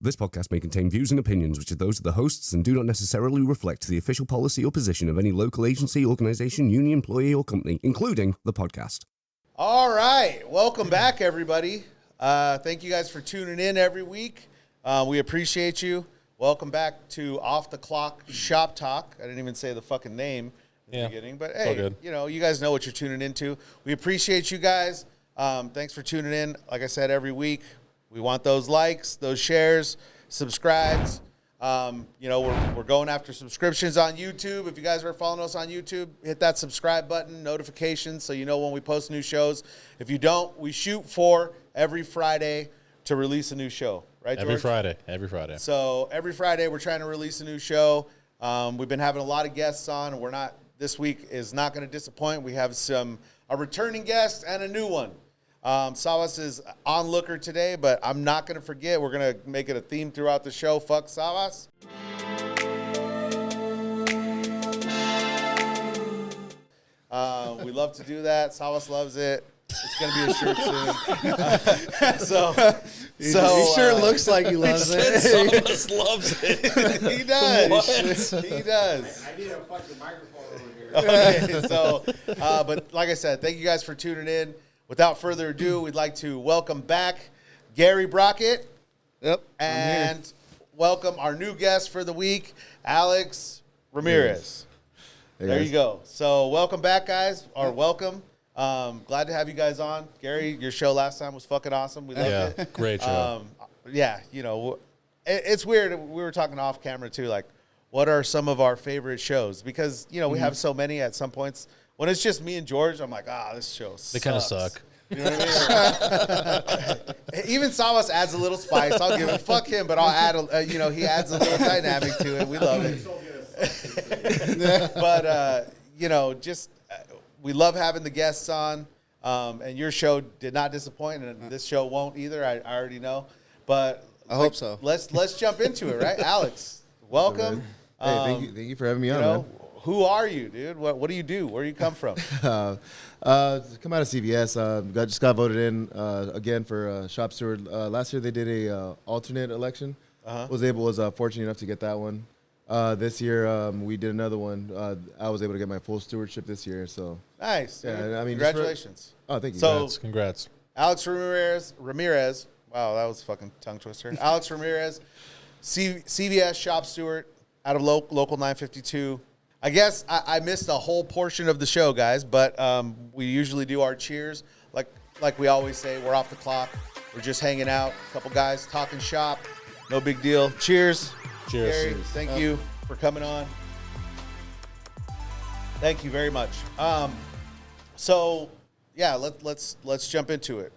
This podcast may contain views and opinions which are those of the hosts and do not necessarily reflect the official policy or position of any local agency, organization, union, employee, or company, including the podcast. All right. Welcome back, everybody. Thank you guys for tuning in every week. We appreciate you. Welcome back to Off the Clock Shop Talk. I didn't even say the fucking name in the beginning, but hey, you know, you guys know what you're tuning into. We appreciate you guys. Thanks for tuning in. Like I said, every week, we want those likes, those shares, subscribes. You know, we're going after subscriptions on YouTube. If you guys are following us on YouTube, hit that subscribe button, notifications, so you know when we post new shows. If you don't, we shoot for every Friday to release a new show, right, George? Every Friday. So every Friday we're trying to release a new show. We've been having a lot of guests on, and this week is not going to disappoint. We have a returning guest and a new one. Savas is onlooker today, but I'm not going to forget. We're going to make it a theme throughout the show. Fuck Savas. We love to do that. Savas loves it. It's going to be a shirt soon. He sure looks like he loves it. Savas loves it. He does. He does. I need a fucking microphone over here. Okay, so, but like I said, thank you guys for tuning in. Without further ado, we'd like to welcome back Gary Brockett. Yep. And welcome our new guest for the week, Alex Ramirez. Hey, there guys. you go. So welcome back, guys, or welcome. Glad to have you guys on. Gary, your show last time was fucking awesome. We loved it. Great show. Yeah, you know, it's weird. We were talking off camera, too, like, what are some of our favorite shows? Because, you know, we have so many at some points. When it's just me and George, I'm like, this show sucks. They kind of suck. You know what I mean? Even Savas adds a little spice. I'll give it. Fuck him, but I'll add, he adds a little dynamic to it. We love it. But, you know, just we love having the guests on. And your show did not disappoint, and this show won't either. I already know. But I hope so. Let's jump into it, right? Alex, welcome. Hey, thank you for having me on, man. Who are you, dude? What do you do? Where do you come from? Come out of CVS. Just got voted in again for shop steward. Last year they did a alternate election. Was fortunate enough to get that one. This year we did another one. I was able to get my full stewardship this year. So nice. Yeah, I mean, congratulations. Thank you. So Congrats. Alex Ramirez. Wow, that was a fucking tongue twister. Alex Ramirez, CVS shop steward out of local 952. I guess I missed a whole portion of the show, guys, but we usually do our cheers. Like we always say, we're off the clock. We're just hanging out. A couple guys talking shop. No big deal. Cheers. Cheers. Gary, thank you for coming on. Thank you very much. So, yeah, let's jump into it.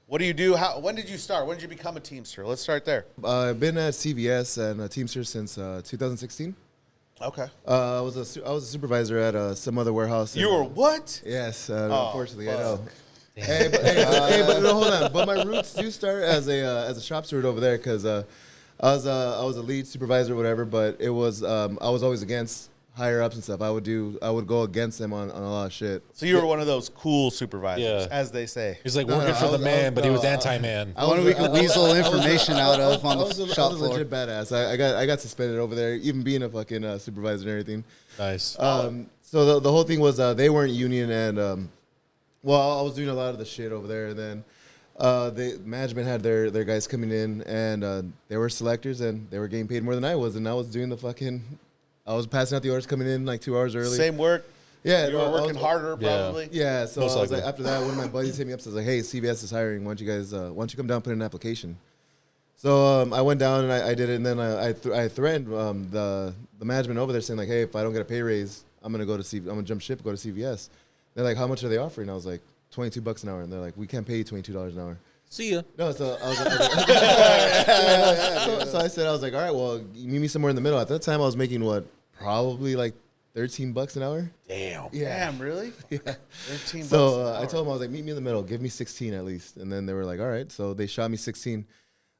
What do you do? When did you start? When did you become a Teamster? Let's start there. I've been at CVS and a Teamster since 2016. Okay. I was a supervisor at some other warehouse. You were what? Yes, unfortunately, fuck. I know. But no, hold on. But my roots do start as a shop steward over there because I was a lead supervisor or whatever. But it was I was always against higher ups and stuff. I would go against them on a lot of shit. So you were one of those cool supervisors, as they say. He's like working for the man, but he was anti-man. One we could weasel information out of on the shop I was a floor. legit badass. I got suspended over there, even being a fucking supervisor and everything. Nice. So the whole thing was they weren't union, and I was doing a lot of the shit over there. And then the management had their guys coming in, and they were selectors, and they were getting paid more than I was, and I was doing the fucking. I was passing out the orders, coming in like 2 hours early. Same work. Yeah, You were working harder, probably. Yeah, so Most I was likely. like, after that, one of my buddies hit me up. So I was like, "Hey, CVS is hiring. Why don't you come down and put in an application?" So I went down and I did it, and then I threatened the management over there, saying like, "Hey, if I don't get a pay raise, I'm gonna jump ship, go to CVS." They're like, "How much are they offering?" I was like, $22 an hour, and they're like, "We can't pay you $22 an hour." See ya. No, so I was so I said, I was like, all right, well, you meet me somewhere in the middle. At that time, I was making probably like $13 an hour. Damn. Yeah. Damn, really? Yeah. 13 So bucks an I hour. told them, I was like, meet me in the middle. Give me 16 at least. And then they were like, all right. So they shot me 16.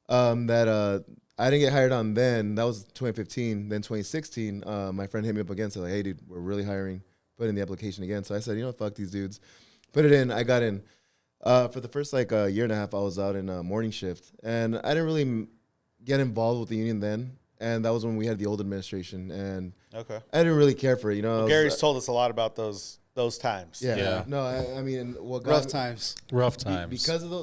I didn't get hired on then. That was 2015. Then 2016, my friend hit me up again. Said like, hey, dude, we're really hiring. Put in the application again. So I said, fuck these dudes. Put it in. I got in. For the first year and a half, I was out in morning shift. And I didn't really get involved with the union then, and that was when we had the old administration, and Okay. I didn't really care for it. You know, Well, Gary's told us a lot about those times. Yeah. Yeah. No, I mean, what got Rough me- times. Rough times.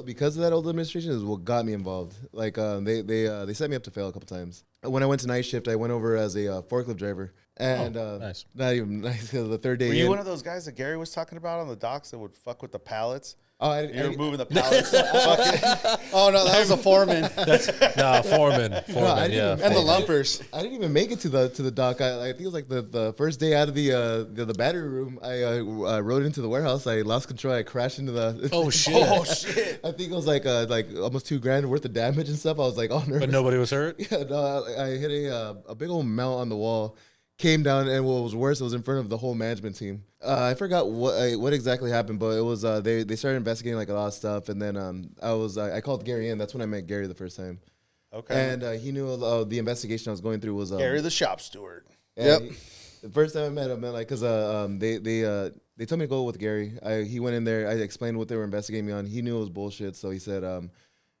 because of that old administration is what got me involved. Like they set me up to fail a couple times. When I went to night shift, I went over as a forklift driver, and nice. not even nice. The third day, Were you in- one of those guys that Gary was talking about on the docks that would fuck with the pallets? Oh, You were moving the pallets. Fucking- Oh no, that was a foreman Nah, foreman. I Foreman, didn't yeah. even- and the foreman. lumpers. I didn't even make it to the dock. I think it was like the first day out of the battery room. I rode into the warehouse. I lost control. I crashed into the. Oh, shit. oh shit! I think it was like almost $2,000 worth of damage and stuff. I was like, oh, nervous. But nobody was hurt? Yeah, no, I hit a big old mount on the wall, came down, and what was worse, it was in front of the whole management team. I forgot what exactly happened, but it was they started investigating like a lot of stuff, and then I called Gary in. That's when I met Gary the first time, Okay. and he knew the investigation I was going through was Gary, the shop steward. Yep. The first time I met him, like, cause they told me to go with Gary. He went in there. I explained what they were investigating me on. He knew it was bullshit, so he said,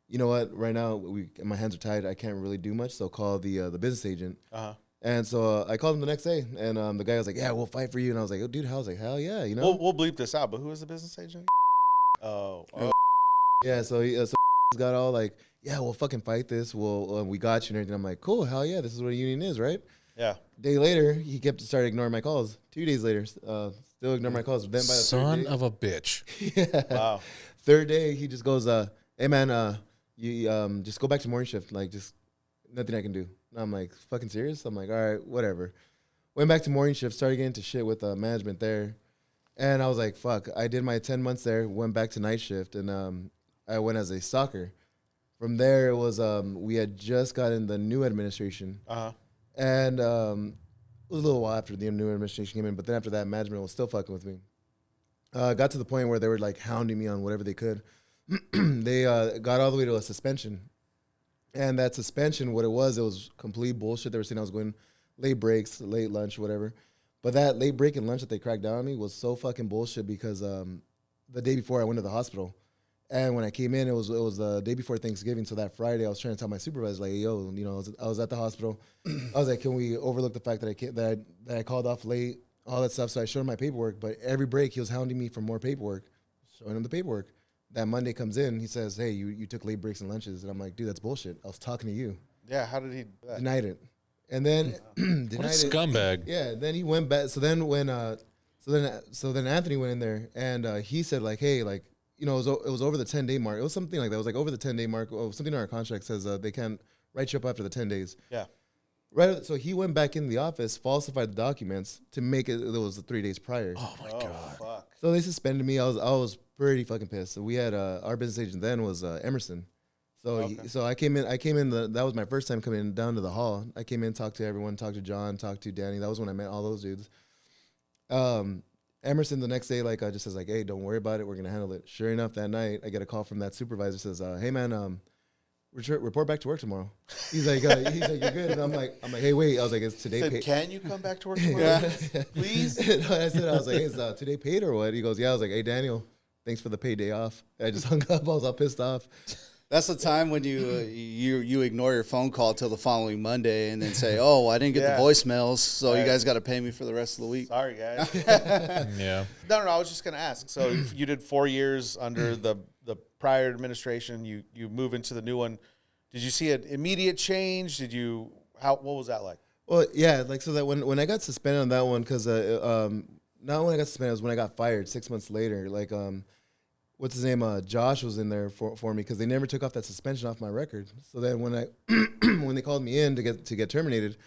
you know what? Right now, my hands are tied. I can't really do much. So call the business agent. Uh-huh. And so I called him the next day, and the guy was like, "Yeah, we'll fight for you." And I was like, "Oh, dude, I was like, hell yeah, you know." We'll bleep this out, but who is the business agent? Oh. Yeah, so he got all like, "Yeah, we'll fucking fight this. We got you and everything." I'm like, "Cool, hell yeah, this is what a union is, right?" Yeah. Day later, he started ignoring my calls. 2 days later, still ignoring my calls. Then by the Son third day, of a bitch. yeah. Wow. Third day, he just goes, "Hey man, you just go back to morning shift. Like, just nothing I can do." And I'm like, "Fucking serious?" I'm like, "All right, whatever." Went back to morning shift, started getting into shit with management there, and I was like, "Fuck!" I did my 10 months there. Went back to night shift, and I went as a stalker. From there, it was we had just gotten the new administration, Uh-huh. and it was a little while after the new administration came in. But then after that, management was still fucking with me. Got to the point where they were like hounding me on whatever they could. They got all the way to a suspension. And that suspension, what it was complete bullshit. They were saying I was going late breaks, late lunch, whatever. But that late break and lunch that they cracked down on me was so fucking bullshit because the day before I went to the hospital. And when I came in, it was the day before Thanksgiving. So that Friday, I was trying to tell my supervisor, like, "Yo, you know, I was at the hospital. I was like, can we overlook the fact that I called off late, all that stuff?" So I showed him my paperwork. But every break, he was hounding me for more paperwork, showing him the paperwork. That Monday comes in, he says, "Hey, you took late breaks and lunches." And I'm like, "Dude, that's bullshit. I was talking to you." Yeah. How did he do that? Denied it. And then denied What a it. scumbag. Yeah, then he went back. So then when so then Anthony went in there and he said like, "Hey, like, you know, it was over the 10-day mark. It was something like that. It was like over the 10-day mark. Oh, something in our contract says they can't write you up after the 10 days." Yeah. Right. So he went back in the office, falsified the documents to make it was 3 days prior. Oh, my Oh, God. fuck. So they suspended me. I was pretty fucking pissed. So we had our business agent then was Emerson. So Okay. so I came in. That was my first time coming down to the hall. I came in, talked to everyone, talked to John, talked to Danny. That was when I met all those dudes. Emerson the next day just says like, "Hey, don't worry about it. We're gonna handle it." Sure enough, that night I get a call from that supervisor. Says, "Hey man, report back to work tomorrow." He's like, "You're good." And I'm like, "Hey, wait." I was like, "Is today Said, paid?" can you come back to work tomorrow? Please? I was like, "Is today paid or what?" He goes, "Yeah." I was like, "Hey, Daniel, thanks for the payday off." And I just hung up. I was all pissed off. That's the time when you ignore your phone call till the following Monday and then say, "Oh, I didn't get Yeah. the voicemails, so you Right. guys got to pay me for the rest of the week." Sorry, guys. Yeah. No, I was just going to ask. So you did 4 years under the prior administration. You move into the new one. Did you see an immediate change? What was that like? Well, yeah, like so that when I got suspended on that one, because not when I got suspended, it was when I got fired 6 months later. Like what's his name? Josh was in there for me because they never took off that suspension off my record. So then when when they called me in to get terminated,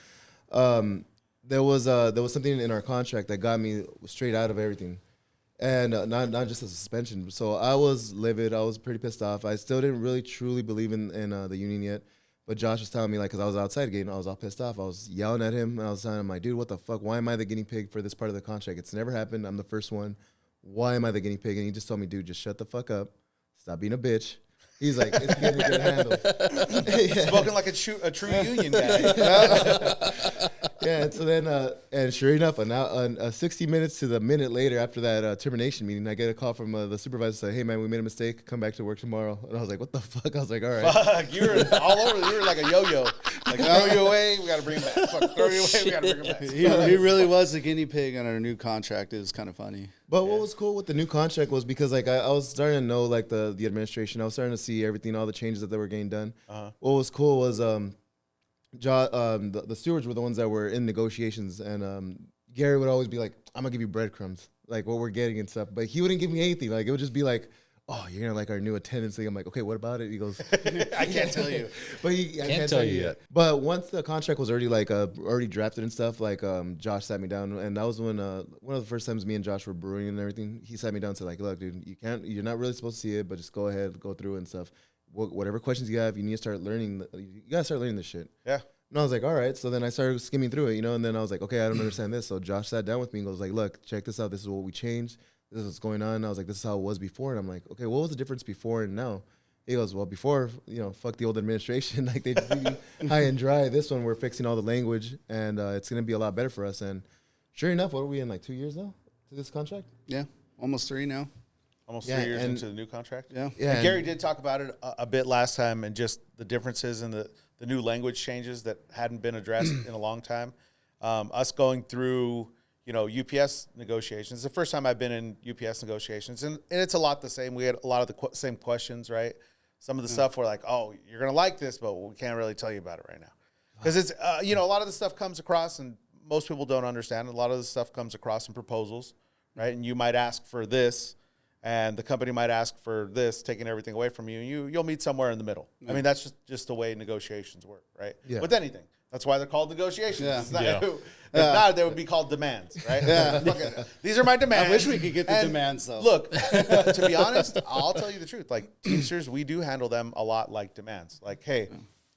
there was something in our contract that got me straight out of everything, and not just a suspension. So I was livid. I was pretty pissed off. I still didn't really truly believe in the union yet. But Josh was telling me, like, because I was outside again, I was all pissed off. I was yelling at him, and I was telling him, like, "Dude, what the fuck? Why am I the guinea pig for this part of the contract? It's never happened. I'm the first one. Why am I the guinea pig?" And he just told me, "Dude, just shut the fuck up. Stop being a bitch." He's like, "It's getting a good handle." Spoken like a true union guy. Yeah, and so then, and sure enough, 60 minutes to the minute later after that termination meeting, I get a call from the supervisor saying, "Hey man, we made a mistake. Come back to work tomorrow." And I was like, "What the fuck?" I was like, "All right." Fuck, you were all over. You were like a yo-yo. Like, throw you away, we got to bring him back. Fuck, throw you away, we got to bring him back. He really was the guinea pig on our new contract. It was kind of funny. But what was cool with the new contract was because like I was starting to know like the administration. I was starting to see everything, all the changes that were getting done. What was cool was the stewards were the ones that were in negotiations, and Gary would always be like, "I'm gonna give you breadcrumbs, like what we're getting and stuff," but he wouldn't give me anything. Like it would just be like, "Oh, you're gonna like our new attendance thing." I'm like, "Okay, what about it?" He goes, I can't tell you. But I Can't tell you yet. But once the contract was already already drafted and stuff, Josh sat me down, and that was when one of the first times me and Josh were brewing and everything. He sat me down and said, like, "Look, dude, you're not really supposed to see it, but just go ahead, go through it and stuff. Whatever questions you have, you need to start learning. You gotta start learning this shit." Yeah. And I was like, "All right." So then I started skimming through it, and then I was like, "Okay, I don't understand this." So Josh sat down with me and goes like, "Look, check this out. This is what we changed. This is what's going on." And I was like, "This is how it was before." And I'm like, "Okay, what was the difference before and now?" He goes, "Well, before, fuck the old administration. Like they just leave you high and dry. This one, we're fixing all the language, and it's gonna be a lot better for us." And sure enough, what are we in, like 2 years now to this contract? Yeah, almost 3 now. Almost Yeah, 3 years and- into the new contract. Yeah. Yeah, And Gary and- did talk about it a bit last time, and just the differences in the new language changes that hadn't been addressed in a long time. Us going through, UPS negotiations. The first time I've been in UPS negotiations, and it's a lot the same. We had a lot of the same questions, right? Some of the stuff were like, "Oh, you're gonna like this, but we can't really tell you about it right now," because it's a lot of the stuff comes across, and most people don't understand. A lot of the stuff comes across in proposals, right? And you might ask for this, and the company might ask for this, taking everything away from you. You'll meet somewhere in the middle. I mean, that's just the way negotiations work, right? Yeah. With anything. That's why they're called negotiations. Yeah. It's not, Yeah. If not, they would be called demands, right? Yeah. These are my demands. I wish we could get the And demands, though. Look, to be honest, I'll tell you the truth. Like Teamsters, we do handle them a lot like demands. Like, hey,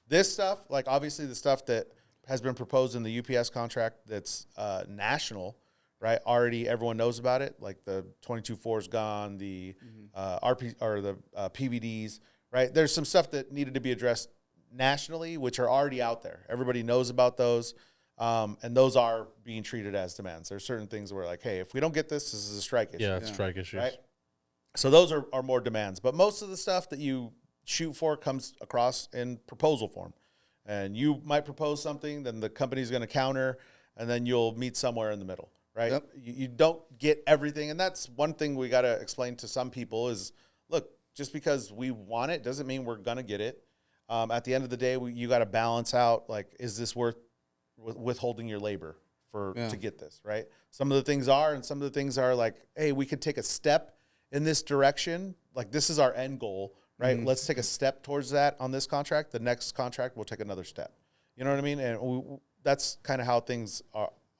this stuff, like obviously the stuff that has been proposed in the UPS contract that's national, right? Already everyone knows about it. Like the 22.4 is gone, the PVDs, right? There's some stuff that needed to be addressed nationally, which are already out there. Everybody knows about those. And those are being treated as demands. There's certain things where like, hey, if we don't get this, this is a strike issue. Yeah, strike issues. Right? So those are more demands. But most of the stuff that you shoot for comes across in proposal form. And you might propose something, then the company's going to counter, and then you'll meet somewhere in the middle, right? Yep. You don't get everything. And that's one thing we got to explain to some people is, look, just because we want it doesn't mean we're going to get it. At the end of the day, you got to balance out, like, is this worth withholding your labor to get this, right? Some of the things are, and some of the things are like, hey, we could take a step in this direction. Like, this is our end goal, right? Let's take a step towards that on this contract. The next contract, we'll take another step. You know what I mean? And that's kind of how things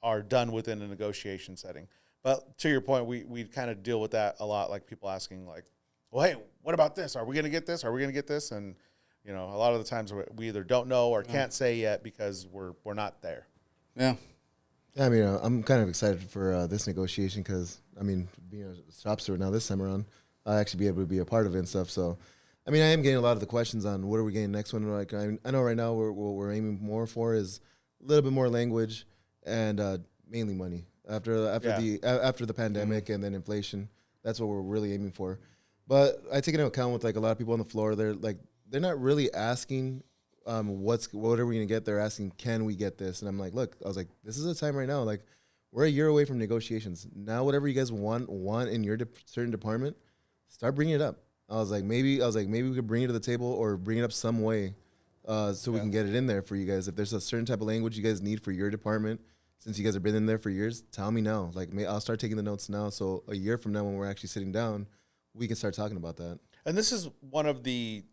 are done within a negotiation setting. But to your point, we kind of deal with that a lot, like people asking like, well, hey, what about this? Are we going to get this? Are we going to get this? And a lot of the times we either don't know or can't say yet because we're not there. Yeah. Yeah, I mean, I'm kind of excited for this negotiation because, I mean, being a shop steward now this time around, I'll actually be able to be a part of it and stuff. So, I mean, I am getting a lot of the questions on what are we getting next one. Like, I know right now what we're aiming more for is a little bit more language and mainly money. After the pandemic and then inflation, that's what we're really aiming for. But I take into account with like a lot of people on the floor, they're not really asking what are we gonna get. They're asking, can we get this? And I'm like, look, I was like, this is the time right now. Like, we're a year away from negotiations. Now, whatever you guys want in your certain department, start bringing it up. I was like, maybe we could bring it to the table or bring it up some way, so we can get it in there for you guys. If there's a certain type of language you guys need for your department, since you guys have been in there for years, tell me now. Like, I'll start taking the notes now. So a year from now, when we're actually sitting down, we can start talking about that. And this is one of the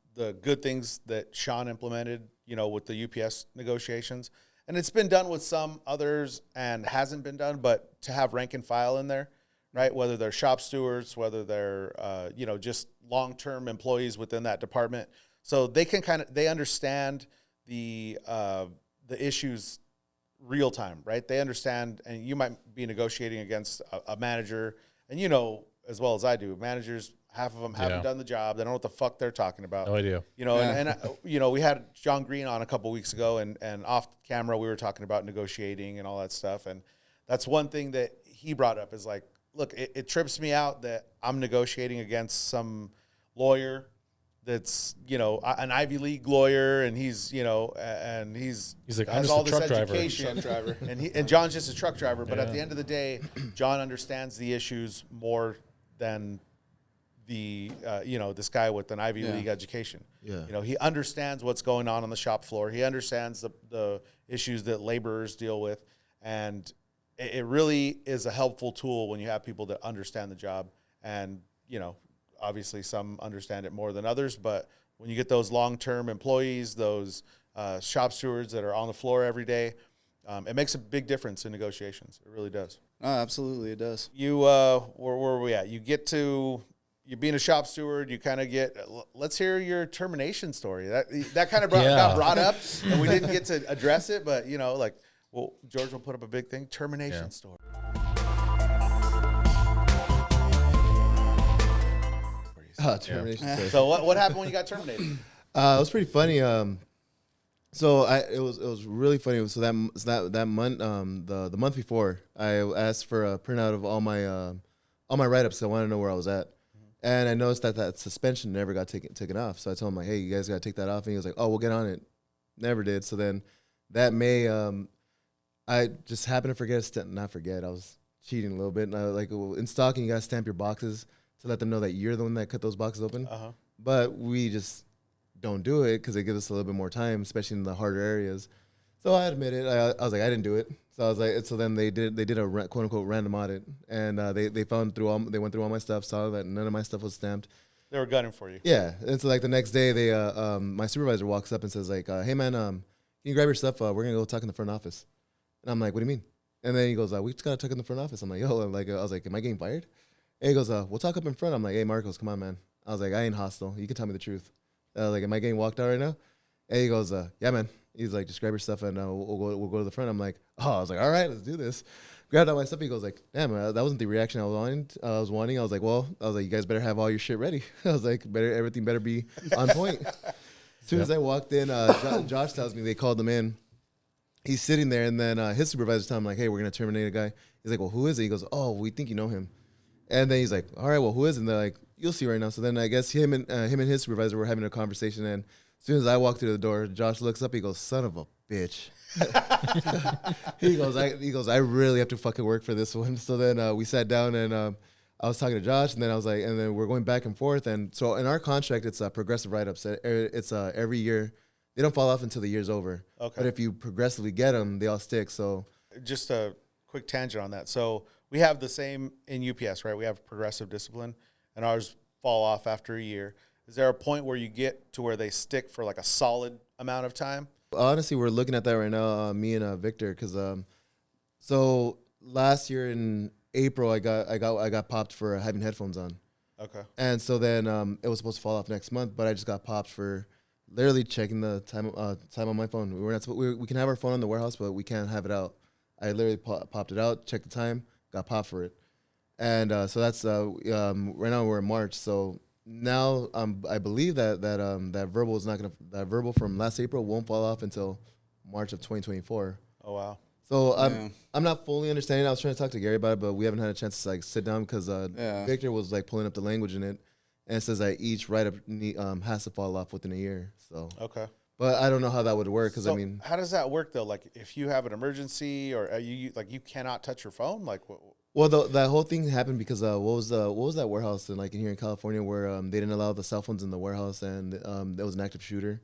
good things that Sean implemented, with the UPS negotiations. And it's been done with some others and hasn't been done, but to have rank and file in there, right? Whether they're shop stewards, whether they're, just long-term employees within that department. So they can they understand the issues real time, right? They understand, and you might be negotiating against a manager, and as well as I do. Managers, half of them haven't done the job. They don't know what the fuck they're talking about. No idea. You know, and you know, we had John Green on a couple weeks ago, and off camera we were talking about negotiating and all that stuff. And that's one thing that he brought up is like, look, it trips me out that I'm negotiating against some lawyer that's, you know, an Ivy League lawyer, and he's, you know, and he's like, I'm has just all a this truck education. driver. And John's just a truck driver. But at the end of the day, John understands the issues more than the you know, this guy with an Ivy League education. Yeah. You know, he understands what's going on the shop floor. He understands the issues that laborers deal with, and it really is a helpful tool when you have people that understand the job. And, you know, obviously some understand it more than others, but when you get those long-term employees, those shop stewards that are on the floor every day, it makes a big difference in negotiations. It really does. Oh, absolutely, it does. You, where were we at? You get to, you being a shop steward, you kind of get, let's hear your termination story. That kind of got brought up, and we didn't get to address it, but, you know, like, well, George will put up a big thing, termination story. Termination story. So what happened when you got terminated? It was pretty funny. So it was really funny. So that month, the month before, I asked for a printout of all my write-ups. So I wanted to know where I was at, and I noticed that suspension never got taken off. So I told him like, hey, you guys got to take that off, and he was like, oh, we'll get on it. Never did. So then that May, I just happened to forget. I was cheating a little bit, and I like in stocking, you got to stamp your boxes to let them know that you're the one that cut those boxes open. But we just don't do it because it gives us a little bit more time, especially in the harder areas. So I admit it. I was like, I didn't do it. So I was like, so then they did a quote unquote random audit, and they went through all my stuff, saw that none of my stuff was stamped. They were gunning for you. Yeah, and so like the next day, my supervisor walks up and says like, hey man, can you grab your stuff? We're gonna go talk in the front office. And I'm like, what do you mean? And then he goes, we just gotta talk in the front office. I'm like, yo, I was like, am I getting fired? And he goes, we'll talk up in front. I'm like, hey Marcos, come on man. I was like, I ain't hostile. You can tell me the truth. Like, am I getting walked out right now? And he goes, yeah man. He's like, just grab your stuff and we'll go to the front. I'm like, I was like, all right, let's do this. Grabbed all my stuff. He goes like, damn, that wasn't the reaction I was wanting. I was like, you guys better have all your shit ready. I was like, everything better be on point. As soon as I walked in, Josh tells me they called him in. He's sitting there, and then his supervisor tells him like, hey, we're gonna terminate a guy. He's like, well, who is it? He goes, oh, we think you know him. And then he's like, all right, well, who is it? And they're like, you'll see right now. So then I guess him and his supervisor were having a conversation, and as soon as I walk through the door, Josh looks up. He goes, son of a bitch. he goes, I really have to fucking work for this one. So then we sat down, and I was talking to Josh, and then I was like, and then we're going back and forth. And so in our contract, it's progressive write-ups. It's every year. They don't fall off until the year's over. Okay. But if you progressively get them, they all stick. So just a quick tangent on that. So we have the same in UPS, right? We have progressive discipline, and ours fall off after a year. Is there a point where you get to where they stick for like a solid amount of time? Honestly, we're looking at that right now, me and Victor, because so last year in April, I got popped for having headphones on. Okay. And so then it was supposed to fall off next month, but I just got popped for literally checking the time on my phone. We can have our phone in the warehouse, but we can't have it out. I literally popped it out, checked the time, got popped for it, and so that's right now we're in March. So now I believe that verbal is not gonna, that verbal from last April won't fall off until March of 2024. Oh wow. So I'm not fully understanding. I was trying to talk to Gary about it, but we haven't had a chance to like sit down because Victor was like pulling up the language in it. And it says that each write-up has to fall off within a year. So okay, but I don't know how that would work because so I mean, how does that work though? Like, if you have an emergency or you cannot touch your phone, like what? Well, that whole thing happened because what was that warehouse in here in California where they didn't allow the cell phones in the warehouse, and there was an active shooter,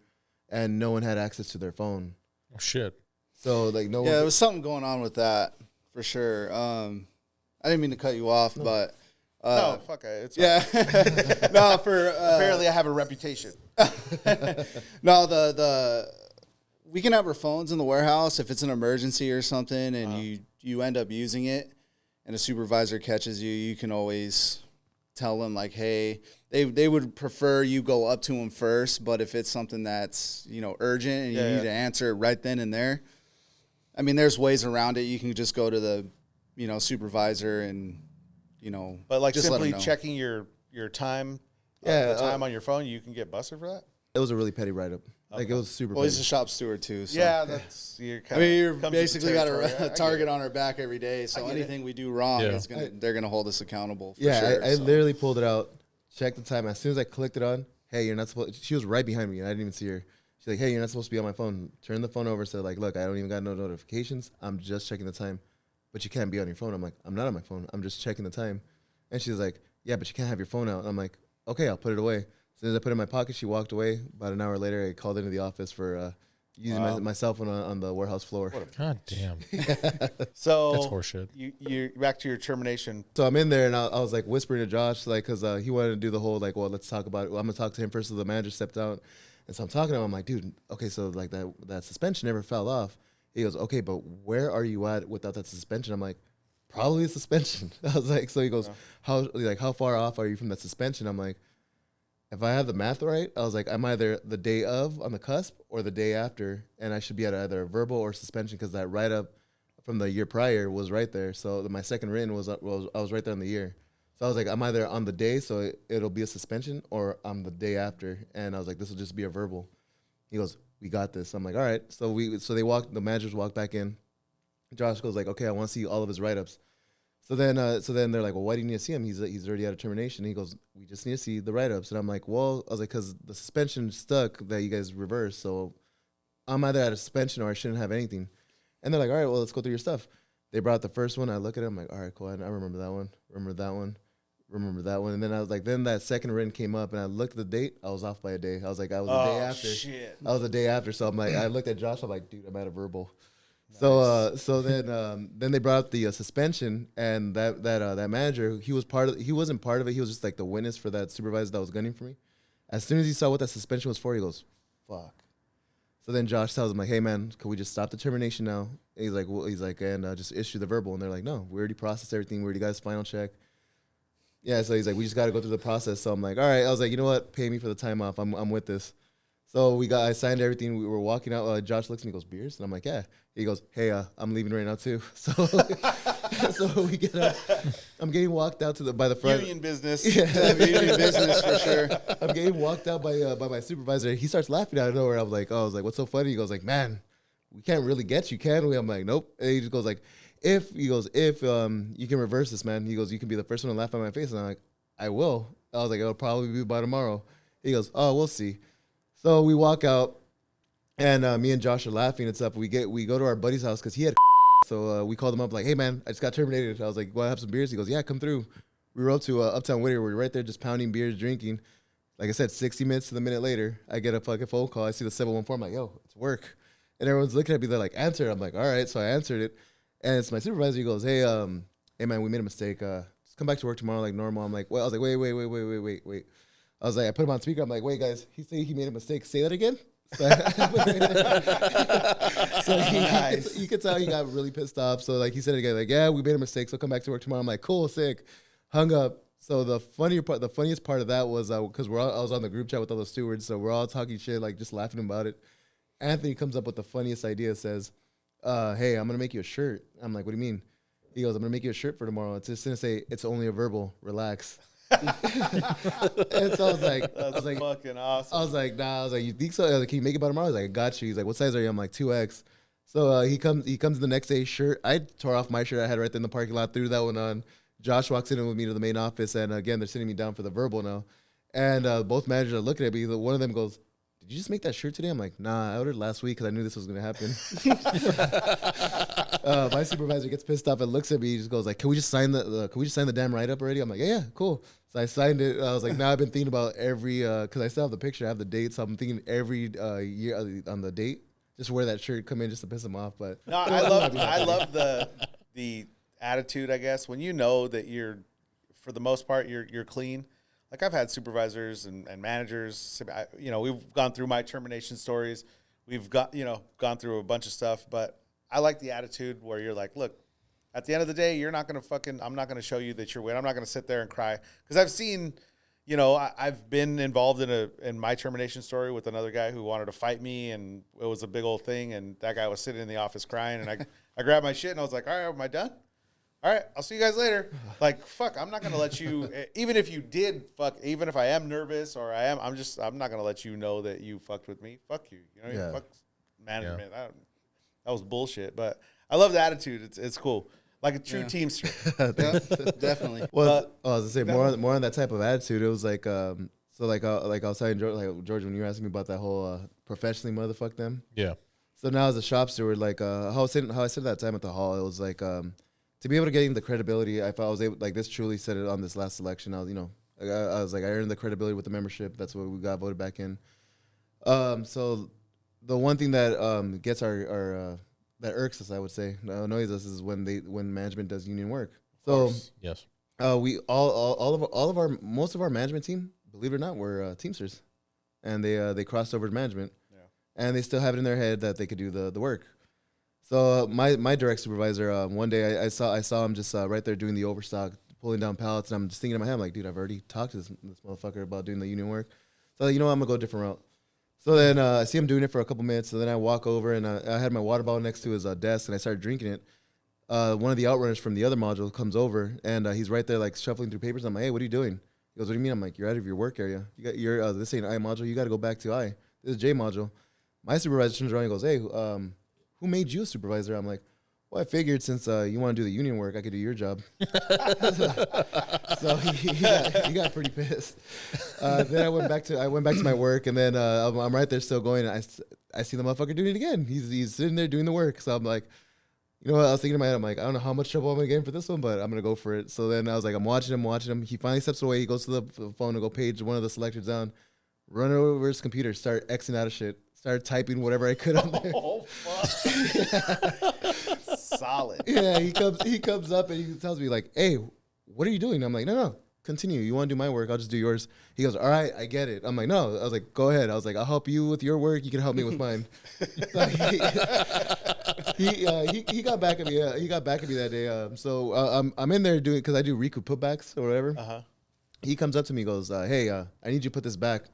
and no one had access to their phone. Oh shit! So like no. Yeah, there was something going on with that for sure. I didn't mean to cut you off, but. No, fuck it. It's no, for apparently I have a reputation. No, we can have our phones in the warehouse if it's an emergency or something, and you end up using it, and a supervisor catches you. You can always tell them like, hey, they would prefer you go up to them first, but if it's something that's urgent and you need to answer it right then and there, I mean, there's ways around it. You can just go to the supervisor and But like just let 'em simply know. checking your time, Yeah, the time on your phone, you can get busted for that. It was a really petty write up. Like it was super. Well, he's a petty. shop steward too. So. Yeah, that's you're I mean, you're comes with the basically got territory. I a get target it. on our back every day. So get it. anything we do wrong, Yeah. they're gonna hold us accountable. For Yeah, sure, I so. literally pulled it out, checked the time. As soon as I clicked it on, hey, you're not supposed. She was right behind me, and I didn't even see her. She's like, hey, you're not supposed to be on my phone. Turn the phone over. Said like, look, I don't even got no notifications. I'm just checking the time, but you can't be on your phone. I'm like, I'm not on my phone. I'm just checking the time. And she's like, yeah, but you can't have your phone out. I'm like, okay, I'll put it away. As soon as I put it in my pocket, she walked away. About an hour later, I called into the office for using my cell phone on the warehouse floor. God damn. So That's horseshit. You're back to your termination. So I'm in there, and I was like whispering to Josh, like, because he wanted to do the whole, like, well, let's talk about it. Well, I'm going to talk to him first. So the manager stepped out. And so I'm talking to him. I'm like, dude, okay, so like that suspension never fell off. He goes, okay, but where are you at without that suspension? I'm like, probably a suspension. I was like, so he goes, how far off are you from that suspension? I'm like, if I have the math right, I was like, I'm either the day of on the cusp or the day after, and I should be at either a verbal or suspension because that write-up from the year prior was right there. So my second written was I was right there on the year. So I was like, I'm either on the day, so it'll be a suspension, or I'm the day after. And I was like, this will just be a verbal. He goes, we got this. I'm like, all right. So the managers walked back in. Josh goes like, okay, I want to see all of his write-ups. So then they're like, well, why do you need to see him? He's already out of termination. He goes, we just need to see the write-ups. And I'm like, well, I was like, because the suspension stuck that you guys reversed. So I'm either at a suspension or I shouldn't have anything. And they're like, all right, well, let's go through your stuff. They brought the first one. I look at it. I'm like, all right, cool. I remember that one. Remember that one. Remember that one. And then I was like, then that second written came up, and I looked at the date. I was off by a day. I was like, I was the day after. Shit. I was the day after. So I'm like, I looked at Josh. I'm like, dude, I'm at a verbal. Nice. So then they brought up the suspension, and that manager, he wasn't part of it. He was just like the witness for that supervisor that was gunning for me. As soon as he saw what that suspension was for, he goes, fuck. So then Josh tells him like, hey man, can we just stop the termination now? And he's like, and just issue the verbal. And they're like, no, we already processed everything. We already got his final check. Yeah, so he's like, we just got to go through the process. So I'm like, all right. I was like, you know what? Pay me for the time off. I'm with this. So I signed everything. We were walking out. Josh looks at me and goes, beers? And I'm like, yeah. He goes, hey, I'm leaving right now too. So so we get up. I'm getting walked out by the front. Union business. Yeah. Union business for sure. I'm getting walked out by my supervisor. He starts laughing out of nowhere. I was like, what's so funny? He goes like, man, we can't really get you, can we? I'm like, nope. And he just goes like, if you can reverse this, man. He goes, you can be the first one to laugh at my face. And I'm like, I will. I was like, it'll probably be by tomorrow. He goes, oh, we'll see. So we walk out, and me and Josh are laughing and stuff. We go to our buddy's house because he had. So we called him up like, hey man, I just got terminated. I was like, want to have some beers? He goes, yeah, come through. We rode to Uptown Whittier. We're right there just pounding beers, drinking. Like I said, 60 minutes to the minute later, I get a fucking phone call. I see the 714. I'm like, yo, it's work. And everyone's looking at me. They're like, answer. I'm like, all right. So I answered it. And it's my supervisor. He goes, hey man, we made a mistake. Just come back to work tomorrow like normal. I'm like, well, I was like, wait. I was like, I put him on speaker. I'm like, wait, guys, he said he made a mistake. Say that again. So you could tell he got really pissed off. So like he said again, like, yeah, we made a mistake. So come back to work tomorrow. I'm like, cool, sick. Hung up. So the funniest part of that was because I was on the group chat with all the stewards. So we're all talking shit, like just laughing about it. Anthony comes up with the funniest idea. Says, hey, I'm gonna make you a shirt. I'm like, what do you mean? He goes, I'm gonna make you a shirt for tomorrow. It's just gonna say, it's only a verbal. Relax. And so I was like, fucking awesome. I was like, nah. I was like, you think so? I was like, can you make it by tomorrow? I was like, I got you. He's like, what size are you? I'm like, 2X. So he comes the next day, shirt. I tore off my shirt I had right there in the parking lot, threw that one on. Josh walks in with me to the main office, and again, they're sitting me down for the verbal now. And both managers are looking at me. One of them goes, did you just make that shirt today? I'm like, nah, I ordered last week because I knew this was going to happen. My supervisor gets pissed off and looks at me. He just goes like, can we just sign the damn write-up already? I'm like, yeah, cool. So I signed it. I was like, now I've been thinking about every, because I still have the picture, I have the date, so I'm thinking every year on the date, just wear that shirt, come in just to piss him off. But no, I love the attitude, I guess, when you know that you're, for the most part, you're clean. Like I've had supervisors and managers, we've gone through my termination stories. We've gone through a bunch of stuff, but I like the attitude where you're like, look, at the end of the day, I'm not going to show you that you're winning. I'm not going to sit there and cry. Because I've seen, I've been involved in my termination story with another guy who wanted to fight me, and it was a big old thing, and that guy was sitting in the office crying, and I grabbed my shit, and I was like, all right, am I done? all right, I'll see you guys later. Like, fuck, I'm not gonna let you. Even if you did fuck, even if I am nervous or I'm not gonna let you know that you fucked with me. Fuck you. You know, Yeah. fuck management. That was bullshit. But I love the attitude. It's cool. Like a true Teamster. Definitely. Well, I was gonna say more on that type of attitude. It was like, so like I was telling George when you were asking me about that whole professionally motherfuck them. Yeah. So now as a shop steward, like how I said that time at the hall, it was like to be able to gain the credibility. I felt I was able, like this truly said it on this last election. I was I was like I earned the credibility with the membership. That's what we got voted back in. So the one thing that gets our that irks us, I would say, annoys us, is when management does union work. So Yes. we most of our management team, believe it or not, were Teamsters, and they crossed over to management, and they still have it in their head that they could do the work. So my direct supervisor, one day I saw him just right there doing the overstock, pulling down pallets, and I'm just thinking in my head, I'm like, dude, I've already talked to this motherfucker about doing the union work. So you know what, I'm gonna go a different route. So then I see him doing it for a couple minutes. So then I walk over and I had my water bottle next to his desk, and I started drinking it. One of the outrunners from the other module comes over, and he's right there like shuffling through papers. I'm like, hey, what are you doing? He goes, what do you mean? I'm like, you're out of your work area. This ain't I module. You got to go back to I. This is J module. My supervisor turns around and goes, hey, who made you a supervisor? I'm like, well, I figured since you want to do the union work, I could do your job. So he got pretty pissed. Then I went back to my work, and then I'm right there still going. And I see the motherfucker doing it again. He's sitting there doing the work. So I'm like, you know what? I was thinking in my head, I'm like, I don't know how much trouble I'm gonna get in for this one, but I'm gonna go for it. So then I was like, I'm watching him. He finally steps away. He goes to the phone to go page one of the selectors down, run over his computer, start Xing out of shit. Started typing whatever I could on there. Oh fuck! Solid. Yeah, he comes up and he tells me like, "Hey, what are you doing?" I'm like, "No, continue. You want to do my work? I'll just do yours." He goes, "All right, I get it." I'm like, "No." I was like, "Go ahead." I was like, "I'll help you with your work. You can help me with mine." So he got back at me. He got back at me that day. So I'm in there doing, because I do Riku putbacks or whatever. He comes up to me, goes, "Hey, I need you to put this back."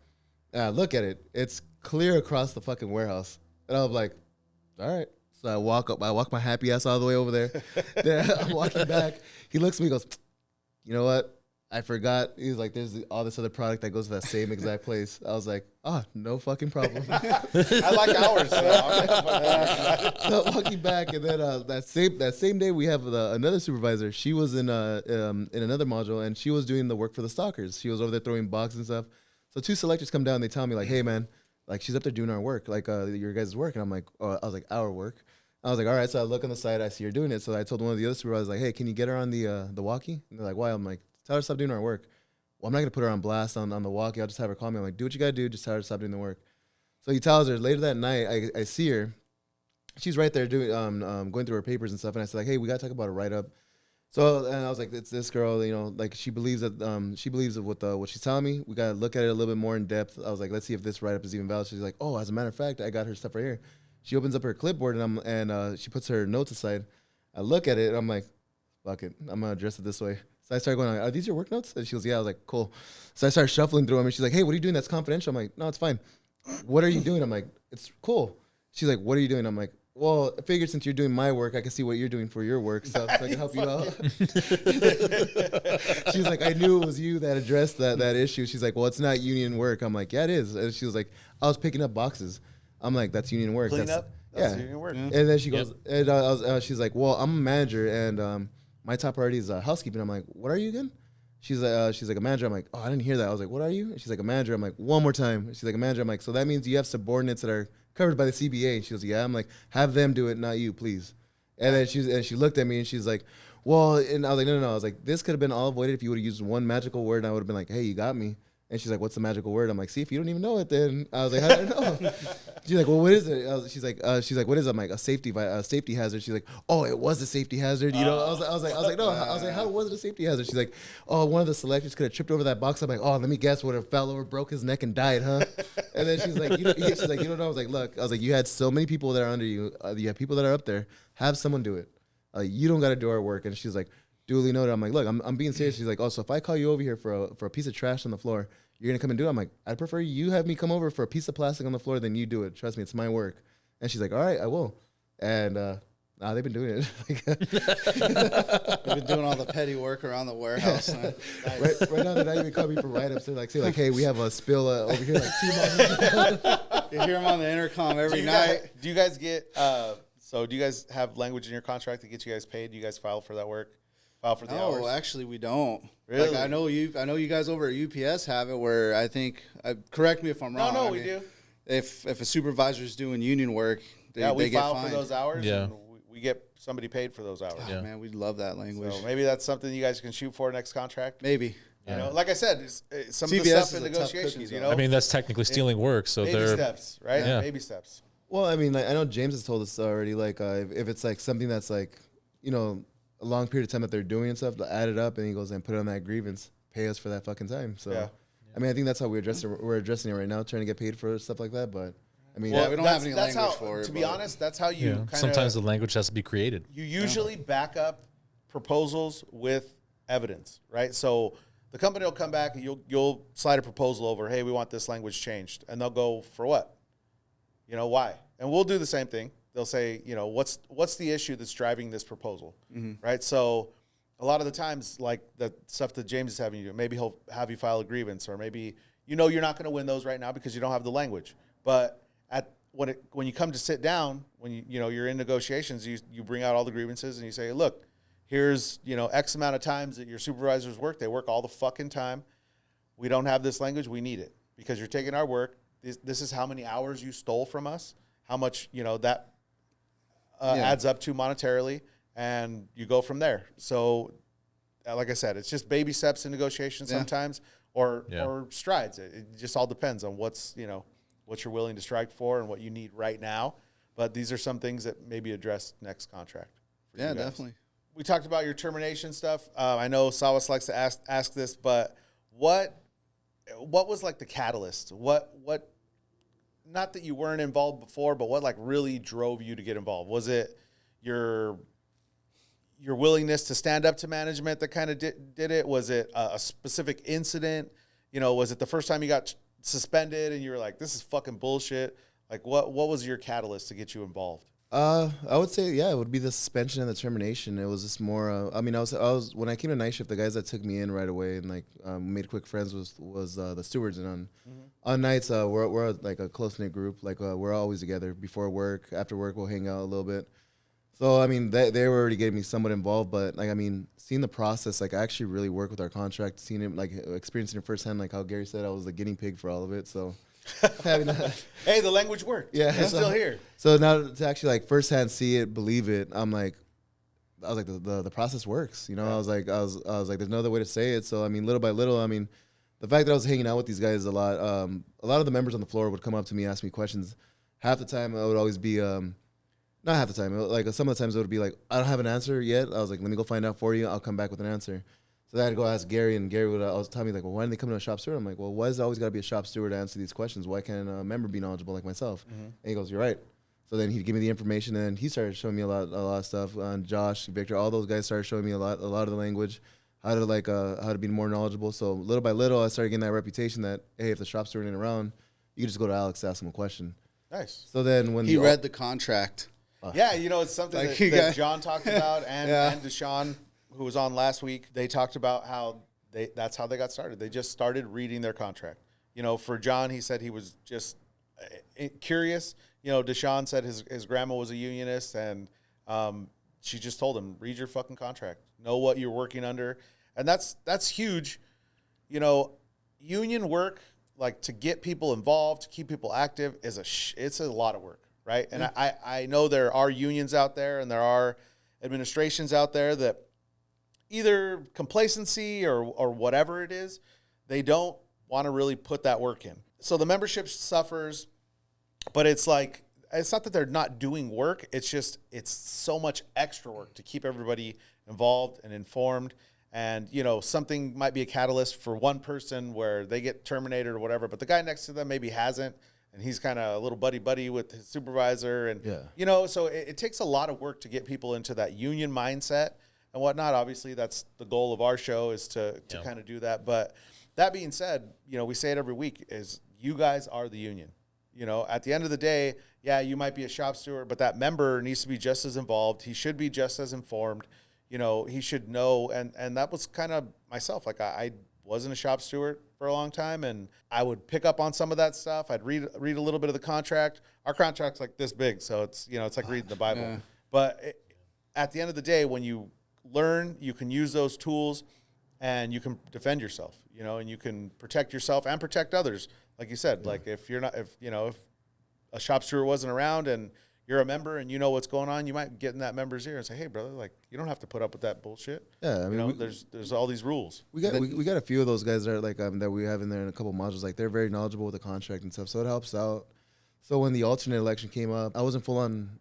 Look at it. It's clear across the fucking warehouse. And I'm like, all right. So I walk my happy ass all the way over there. Then I'm walking back. He looks at me and goes, you know what? I forgot. He's like, there's all this other product that goes to that same exact place. I was like, no fucking problem. I like ours. So I'm walking back, and then that same day we have another supervisor. She was in another module, and she was doing the work for the stalkers. She was over there throwing boxes and stuff. So two selectors come down. They tell me like, hey man, like she's up there doing our work, like your guys' work. And I'm like, I was like, our work. I was like, all right. So I look on the side. I see her doing it. So I told one of the other supervisors like, hey, can you get her on the walkie? And they're like, why? I'm like, tell her to stop doing our work. Well, I'm not gonna put her on blast on the walkie. I'll just have her call me. I'm like, do what you gotta do. Just tell her to stop doing the work. So he tells her. Later that night, I see her. She's right there doing going through her papers and stuff. And I said like, hey, we gotta talk about a write up. So, and I was like, it's this girl, you know, like she believes that what she's telling me. We got to look at it a little bit more in depth. I was like, let's see if this write-up is even valid. She's like, oh, as a matter of fact, I got her stuff right here. She opens up her clipboard and she puts her notes aside. I look at it and I'm like, fuck it. I'm going to address it this way. So I started going, are these your work notes? And she goes, yeah. I was like, cool. So I started shuffling through them and she's like, hey, what are you doing? That's confidential. I'm like, no, it's fine. What are you doing? I'm like, it's cool. She's like, what are you doing? I'm like, well, I figured since you're doing my work, I can see what you're doing for your work, so I can help you out. She's like, I knew it was you that addressed that issue. She's like, well, it's not union work. I'm like, yeah, it is. And she was like, I was picking up boxes. I'm like, that's union work. Clean up? That's Yeah. union work. And then she goes, and she's like, well, I'm a manager, and my top priority is housekeeping. I'm like, what are you again? She's like a manager. I'm like, oh, I didn't hear that. I was like, what are you? And she's like a manager. I'm like, one more time. She's like a manager. I'm like, so that means you have subordinates that are covered by the CBA. And she goes, yeah. I'm like, have them do it, not you, please. And then she looked at me and she's like, well, and I was like, no. I was like, this could have been all avoided if you would have used one magical word. And I would have been like, hey, you got me. And she's like, what's the magical word? I'm like, see, if you don't even know it, then I was like, how do I know? She's like, well, what is it? She's like, what is it? I'm like, a safety hazard. She's like, oh, it was a safety hazard. You know, I was like, no. I was like, how was it a safety hazard? She's like, oh, one of the selectors could have tripped over that box. I'm like, oh, let me guess, would have fell over, broke his neck, and died, huh? And then she's like, you don't know. I was like, look, you had so many people that are under you. You have people that are up there. Have someone do it. You don't got to do our work. And she's like, duly noted. I'm like, look, I'm being serious. She's like, oh, so if I call you over here for a piece of trash on the floor, you're gonna come and do it? I'm like, I'd prefer you have me come over for a piece of plastic on the floor than you do it. Trust me, it's my work. And she's like, all right, I will. And Nah, they've been doing it. We've been doing all the petty work around the warehouse. Man. right now, they're not even coming for write-ups. They're like, say, like, hey, we have a spill over here, like 2 miles. You hear them on the intercom every night. Do you guys get? So do you guys have language in your contract that gets you guys paid? Do you guys file for that work? File for the hours? No, actually, we don't. Really? Like, I know you guys over at UPS have it where I think. Correct me if I'm wrong. No, we do. If a supervisor is doing union work, We they get file fined. for those hours. Yeah. And we get somebody paid for those hours. Oh, man, we'd love that language. So maybe that's something you guys can shoot for next contract. Maybe. You know, like I said, some CVS of the stuff is in a tough negotiations. cookie, You though. know, I mean, that's technically stealing work. So baby they're steps, right? Yeah. Baby steps. Well, I mean, like, I know James has told us already, like, if it's like something that's like, you know, a long period of time that they're doing and stuff, to add it up, and he goes and put it on that grievance, pay us for that fucking time. So, Yeah. I mean, I think that's how we're addressing it right now, trying to get paid for stuff like that. But I mean, Well, we don't have any that's language how, for it. to be but- honest, that's how you yeah. kind Sometimes of the language has to be created. you usually back up proposals with evidence, right? So the company will come back and you'll slide a proposal over. Hey, we want this language changed, and they'll go, for what? You know, why? And we'll do the same thing. They'll say, you know, what's the issue that's driving this proposal, right? So a lot of the times, like the stuff that James is having you do, maybe he'll have you file a grievance, or maybe you're not going to win those right now because you don't have the language. But when you come to sit down, when you're in negotiations, you bring out all the grievances and you say, look, here's X amount of times that your supervisors work. They work all the fucking time. We don't have this language. We need it because you're taking our work. This is how many hours you stole from us. How much that adds up to monetarily, and you go from there. So, like I said, it's just baby steps in negotiations sometimes, or strides. It just all depends on what you're willing to strike for and what you need right now. But these are some things that may be addressed next contract. For Yeah, you guys. definitely. We talked about your termination stuff. I know Sawas likes to ask this, but what was like the catalyst? What not that you weren't involved before, but what like really drove you to get involved? Was it your willingness to stand up to management that kind of did it? Was it a specific incident? Was it the first time you got suspended and you were like, this is fucking bullshit? Like what was your catalyst to get you involved? I would say, yeah, it would be the suspension and the termination. It was just more. I was when I came to night shift, the guys that took me in right away and like made quick friends was the stewards. And on nights, we're like a close knit group. Like we're always together before work, after work, we'll hang out a little bit. So I mean, they were already getting me somewhat involved, but like I mean, seeing the process, like I actually really work with our contract, seeing it, like experiencing it firsthand, like how Gary said, I was the guinea pig for all of it. So. Hey, the language worked. Yeah, it's still here. So now to actually like firsthand see it, believe it, I was like the process works. I was like there's no other way to say it. So I mean, little by little, I mean, the fact that I was hanging out with these guys a lot of the members on the floor would come up to me, ask me questions. Half the time it would always be not half the time, like some of the times it would be like, I don't have an answer yet. I was like, let me go find out for you. I'll come back with an answer. So I had to go ask Gary, and Gary would always tell me, like, well, why didn't they come to a shop steward? I'm like, well, why is it always got to be a shop steward to answer these questions? Why can't a member be knowledgeable like myself? And he goes, you're right. So then he'd give me the information, and he started showing me a lot of stuff. Josh, Victor, all those guys started showing me a lot of the language, how to be more knowledgeable. So little by little, I started getting that reputation that, hey, if the shop steward ain't around, you can just go to Alex to ask him a question. Nice. So then when He read the contract. Yeah, it's something Like that John talked about, and Deshaun, who was on last week, they talked about how that's how they got started. They just started reading their contract. For John, he said he was just curious. Deshaun said his grandma was a unionist, and she just told him, read your fucking contract. Know what you're working under. And that's huge. Union work, like to get people involved, to keep people active, it's a lot of work, right? And I know there are unions out there and there are administrations out there that either complacency or whatever it is, they don't want to really put that work in. So the membership suffers, but it's like, it's not that they're not doing work. It's just, it's so much extra work to keep everybody involved and informed. And, something might be a catalyst for one person where they get terminated or whatever, but the guy next to them maybe hasn't. And he's kind of a little buddy with his supervisor. And, so it takes a lot of work to get people into that union mindset and whatnot. Obviously, that's the goal of our show, is to kind of do that. But that being said, we say it every week, is you guys are the union. at the end of the day, yeah, you might be a shop steward, but that member needs to be just as involved. He should be just as informed. He should know. And that was kind of myself. Like I wasn't a shop steward for a long time, and I would pick up on some of that stuff. I'd read a little bit of the contract. Our contract's like this big, so it's like reading the Bible. Yeah. But at the end of the day, when you learn, you can use those tools, and you can defend yourself. And you can protect yourself and protect others. Like you said, like if a shop steward wasn't around and you're a member and you know what's going on, you might get in that member's ear and say, "Hey, brother, like you don't have to put up with that bullshit." Yeah, I mean, there's all these rules. We got a few of those guys that are like that we have in there in a couple modules. Like they're very knowledgeable with the contract and stuff, so it helps out. So when the alternate election came up, I wasn't full on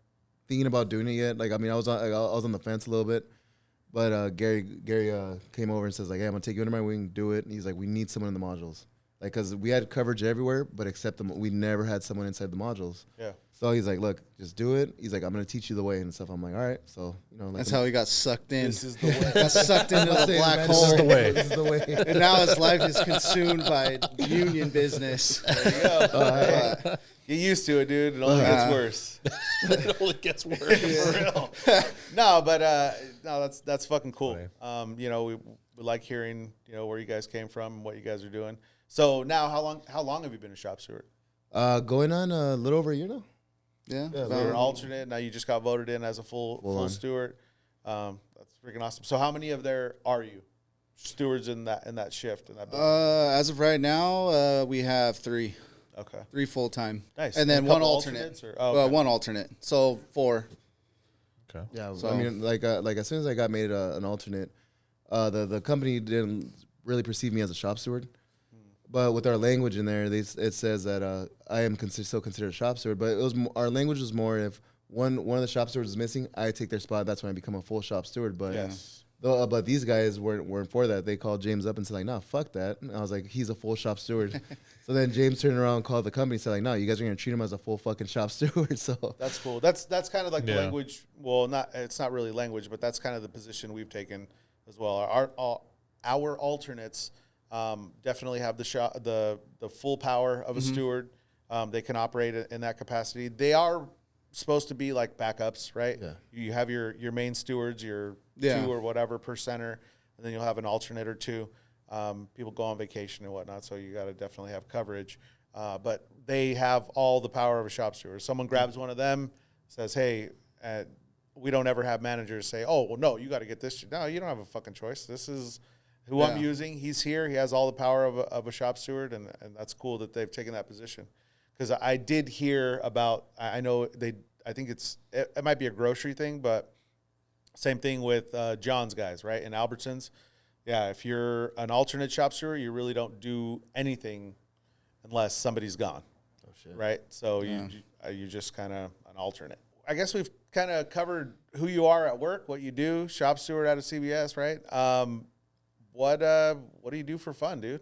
thinking about doing it yet. Like I mean, I was on the fence a little bit, but Gary came over and says like, "Hey, I'm gonna take you under my wing, do it." And he's like, "We need someone in the modules." Like, because we had coverage everywhere, but except we never had someone inside the modules. Yeah. So he's like, "Look, just do it." He's like, "I'm gonna teach you the way and stuff." I'm like, "All right." So like that's how he got sucked in. This is the way. Got sucked into the black hole. This is the way. This is the way. And now his life is consumed by union business. There you go. Get used to it, dude. It only gets worse. It only gets worse. For real. No, but no, that's fucking cool. We like hearing where you guys came from and what you guys are doing. So now, how long have you been a shop steward? Going on a little over a year now. Yeah. So you're an alternate. Now you just got voted in as a full steward. That's freaking awesome. So how many of there are you stewards in that shift? As of right now, we have 3. Okay. 3 full time. Nice. And then a one couple alternate. okay. One alternate. So 4. Okay. Yeah. So, I mean, like as soon as I got made an alternate, the company didn't really perceive me as a shop steward. But with our language in there, it says that I am still considered a shop steward. But our language was more if one of the shop stewards is missing, I take their spot. That's when I become a full shop steward. But yes. But these guys weren't for that. They called James up and said like, "No, fuck that." And I was like, "He's a full shop steward." So then James turned around and called the company and said like, "No, you guys are gonna treat him as a full fucking shop steward." So that's cool. That's kind of like the language. Well, it's not really language, but that's kind of the position we've taken as well. Our alternates definitely have the full power of a steward. They can operate in that capacity. They are supposed to be like backups, right? Yeah. You have your main stewards, your 2 or whatever per center, and then you'll have an alternate or 2. People go on vacation and whatnot, so you got to definitely have coverage. But they have all the power of a shop steward. Someone grabs one of them, says, "Hey," we don't ever have managers say, "Oh, well, no, you got to get this." No, you don't have a fucking choice. This is who I'm using. He's here. He has all the power of a shop steward, and that's cool that they've taken that position. Because I did hear about, I know I think it might be a grocery thing, but same thing with John's guys, right? In Albertsons. Yeah, if you're an alternate shop steward, you really don't do anything unless somebody's gone. Oh, shit. Right? So you're just kind of an alternate. I guess we've kind of covered who you are at work, what you do, shop steward out of CBS, right? What do you do for fun, dude?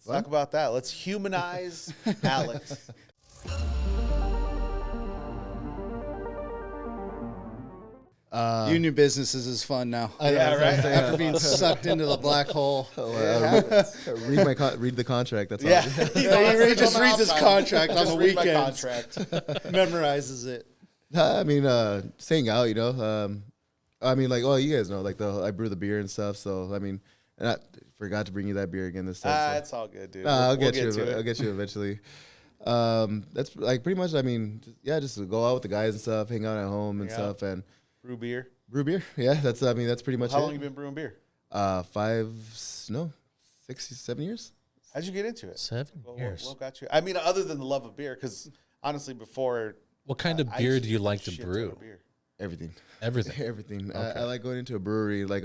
Let's talk about that. Let's humanize Alex. Union businesses is fun now. Yeah, right. After being sucked into the black hole. Read the contract. That's all. He just reads his contract on the read my weekends. contract. Memorizes it. I mean, staying out, I mean, like, you guys know, like, I brew the beer and stuff. So, I mean, and I forgot to bring you that beer again this time. It's all good, dude. I'll get you eventually. That's like pretty much. I mean, just to go out with the guys and stuff, hang out at home and stuff, and brew beer. Yeah, that's pretty much. How long you been brewing beer? 6, 7 years. How'd you get into it? 7 years. What got you? I mean, other than the love of beer, because honestly, before. What kind of beer do you like to brew? Everything. Okay. I like going into a brewery, I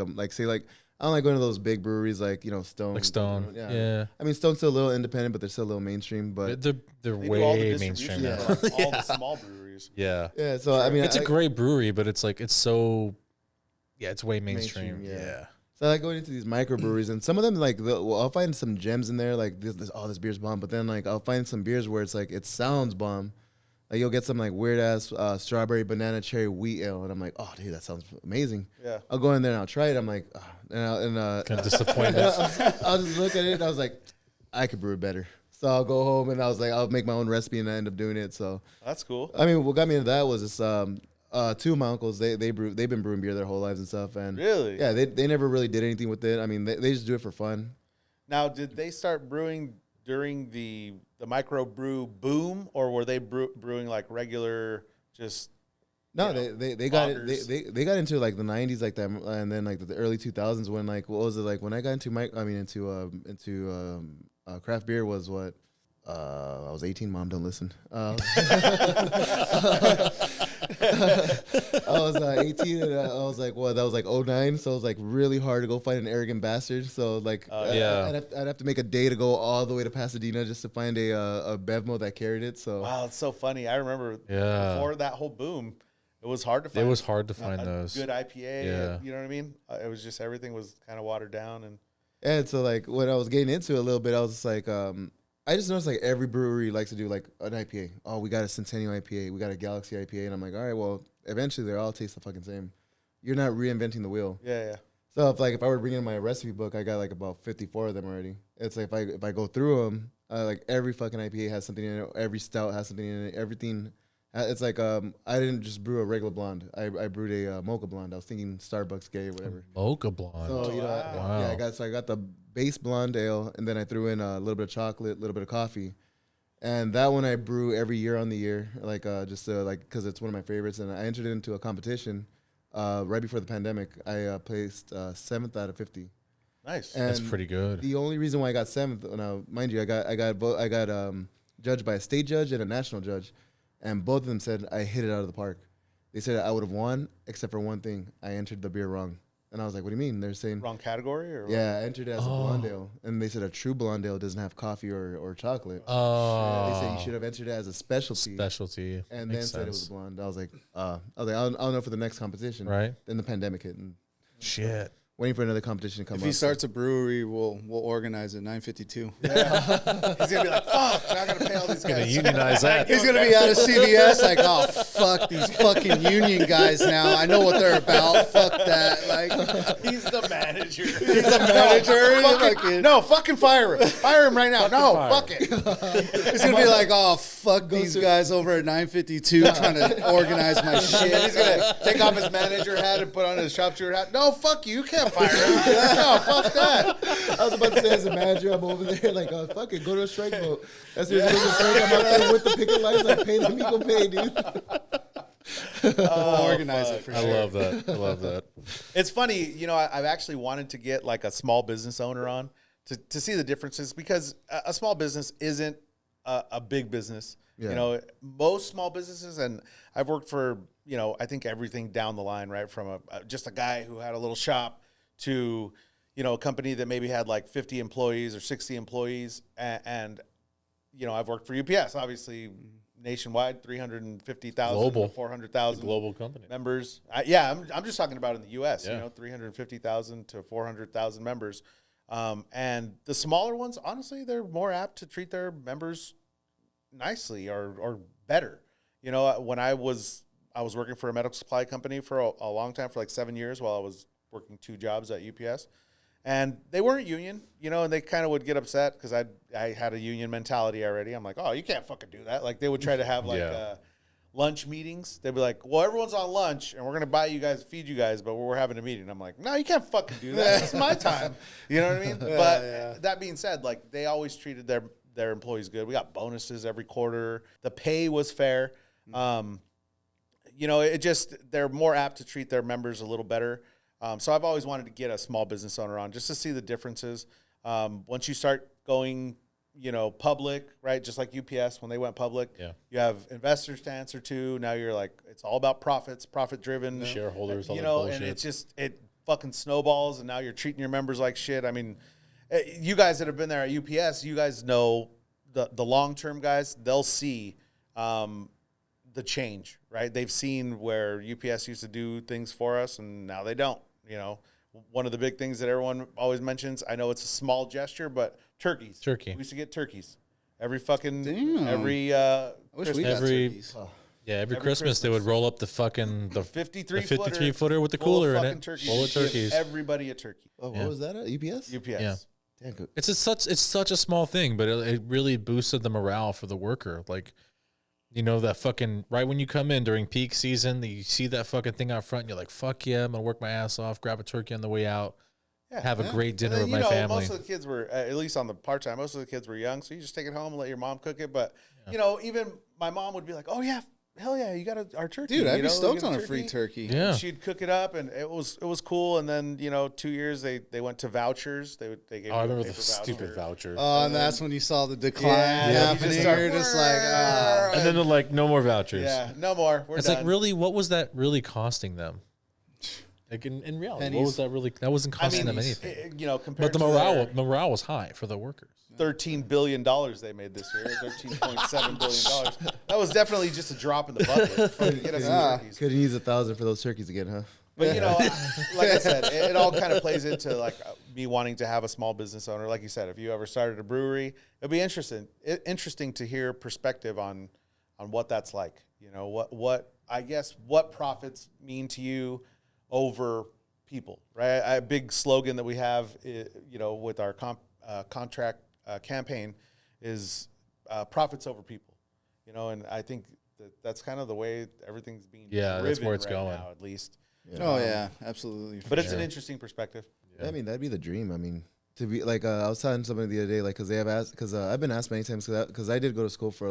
don't like going to those big breweries like Stone. Like Stone. Yeah. I mean, Stone's still a little independent, but they're still a little mainstream. But they're way mainstream now. All the small breweries. Yeah. Yeah. So I mean, it's a great brewery, but it's like it's way mainstream. Yeah. So I like going into these microbreweries, and some of them I'll find some gems in there, like this beer's bomb. But then I'll find some beers where it's like it sounds bomb. Like you'll get some like weird ass strawberry banana cherry wheat ale, and I'm like, oh dude, that sounds amazing. Yeah. I'll go in there and I'll try it. I'm like, kind of disappointed. I'll just look at it and I was like, I could brew it better. So I'll go home and I was like, I'll make my own recipe and I end up doing it. So That's cool. I mean, what got me into that was just two of my uncles. They've been brewing beer their whole lives and stuff. And Really? yeah, they never really did anything with it. I mean, they just do it for fun. Now, did they start brewing during the micro brew boom, or were they brewing like regular just? No, they got loggers? they got into like the 90s like that, and then like the early 2000s when like what was it like when I got into craft beer was what I was 18. Mom, don't listen. I was 18 and I was like, well, that was like 09, so it was like really hard to go find an arrogant bastard. So like, Yeah. I'd have to make a day to go all the way to Pasadena just to find a Bevmo that carried it. So Wow, it's so funny. I remember Yeah. before that whole boom, it was hard to find. It was hard to find a those. good IPA. Yeah. You know what I mean? It was just everything was kind of watered down, and and so like when I was getting into it a little bit, I was just like, I just noticed like every brewery likes to do like an IPA. Oh, we got a Centennial IPA, we got a Galaxy IPA, and I'm like, all right, well, eventually they all taste the fucking same. You're not reinventing the wheel. yeah. So if I were bringing in my recipe book, I got like about 54 of them already. It's like if I go through them, like every fucking IPA has something in it. Every stout has something in it. Everything. It's like I didn't just brew a regular blonde. I brewed a mocha blonde. I was thinking Starbucks gay or whatever. Mocha blonde. So Wow. yeah, I got the base blonde ale, and then I threw in a little bit of chocolate, a little bit of coffee, and that one I brew every year on the year, like just like because it's one of my favorites. And I entered into a competition right before the pandemic. I placed 7th out of 50. Nice. And That's pretty good. The only reason why I got 7th, now mind you, I got judged by a state judge and a national judge, and both of them said I hit it out of the park. They said I would have won except for one thing: I entered the beer wrong. And I was like, "What do you mean?" They're saying Wrong category, or yeah, I entered it as a blonde ale, and they said a true blonde ale doesn't have coffee or chocolate. Oh. They said you should have entered it as a specialty, Specialty. and then Makes said it was sense. a blonde. I was like, I'll know for the next competition. Right. Then the pandemic hit, and Shit. waiting for another competition to come If up. he starts a brewery, we'll organize it. 952. he's gonna be like, "Fuck, now I gotta pay all these Gonna guys." unionize that. He's gonna be out of CVS, like, oh fuck these fucking union guys now. I know what they're about. Fuck that. Like, He's the manager. he's the manager. Fucking fire him. Fire him right now. No, fuck it. He's gonna be like, oh fuck these guys over at 952 trying to organize my And shit. he's gonna take off his manager hat and put on his shop steward hat. No, fuck you. You can't fire him. No, fuck that. I was about to say, as a manager, I'm over there like, oh, fuck it, go to a strike vote. As soon as there's a strike, I'm out there with the picket lines, like, pay them equal pay, dude. Organize it for I sure. love that. I love that. It's funny, you know, I've actually wanted to get like a small business owner on to see the differences, because a small business isn't a big business. Yeah. You know, most small businesses, and I've worked for, you know, I think everything down the line, right? From just a guy who had a little shop to, you know, a company that maybe had like 50 employees or 60 employees. And you know, I've worked for UPS, obviously nationwide, 350,000 Global. to 400,000 Global company. members. I'm just talking about in the U.S., Yeah. you know, 350,000 to 400,000 members. And the smaller ones, honestly, they're more apt to treat their members nicely or better. You know, when I was working for a medical supply company for a long time, for like 7 years, while I was working 2 jobs at UPS, and they weren't union, you know, and they kind of would get upset because I had a union mentality already. I'm like, oh, you can't fucking do that. Like, they would try to have like lunch meetings. They'd be like, well, everyone's on lunch and we're going to buy you guys, feed you guys, but we're having a meeting. I'm like, no, you can't fucking do that. It's my time. You know what I mean? But that being said, like, they always treated their employees good. We got bonuses every quarter. The pay was fair. You know, they're more apt to treat their members a little better. So I've always wanted to get a small business owner on just to see the differences. Once you start going, you know, public, right? Just like UPS, when they went public, you have investors to answer to. Now you're like, it's all about profits, profit driven. Shareholders, all you that know, bullshit. and it fucking snowballs, and now you're treating your members like shit. I mean, you guys that have been there at UPS, you guys know the long-term guys, they'll see the change, right? They've seen where UPS used to do things for us, and now they don't. You know, one of the big things that everyone always mentions, I know it's a small gesture, but turkeys. Turkey. We used to get turkeys every fucking Damn. every. I wish we got Every- turkeys. Yeah, every Christmas they would roll up the fucking the 53 footer with the full of cooler in fucking it, turkeys. full of Give turkeys. Everybody a turkey. Oh, what was that at UPS? UPS. Yeah. Damn, good. It's such a small thing, but it really boosted the morale for the worker. Like, you know, that fucking right when you come in during peak season, you see that fucking thing out front, and you're like, fuck yeah, I'm gonna work my ass off, grab a turkey on the way out, have a great dinner with my family. Most of the kids were, at least on the part time, most of the kids were young, so you just take it home and let your mom cook it. But you know, even my mom would be like, "Oh yeah, hell yeah, you got our turkey." Dude, I'd be know, stoked get on a free turkey. Yeah. She'd cook it up, and it was cool. And then 2 years they went to vouchers. They gave. Oh, I you a remember the paper stupid voucher. voucher. Oh, and that's when you saw the decline Yeah, you happening. just start- You're just like, ah. And then they're like, no more vouchers. Yeah, no more. We're It's done. like, really, what was that really costing them? Like in reality, Pennies. what was that really? That wasn't I costing mean, them anything. compared But the to morale was high for the workers. their $13 billion they made this year, $13.7 billion. That was definitely just a drop in the bucket. Fucking get us some turkeys. Couldn't use 1,000 for those turkeys again, huh? But like I said, it all kind of plays into like me wanting to have a small business owner. Like you said, if you ever started a brewery, it'd be interesting to hear perspective on what that's like. You know, what profits mean to you over people, right? A big slogan that we have, with our contract campaign is profits over people. You know, and I think that's kind of the way everything's being driven that's where it's right going now, at least. Oh yeah, absolutely. But it's an interesting perspective. Yeah. I mean, that'd be the dream. I mean, to be like, I was telling somebody the other day, like, because I've been asked many times, because I did go to school for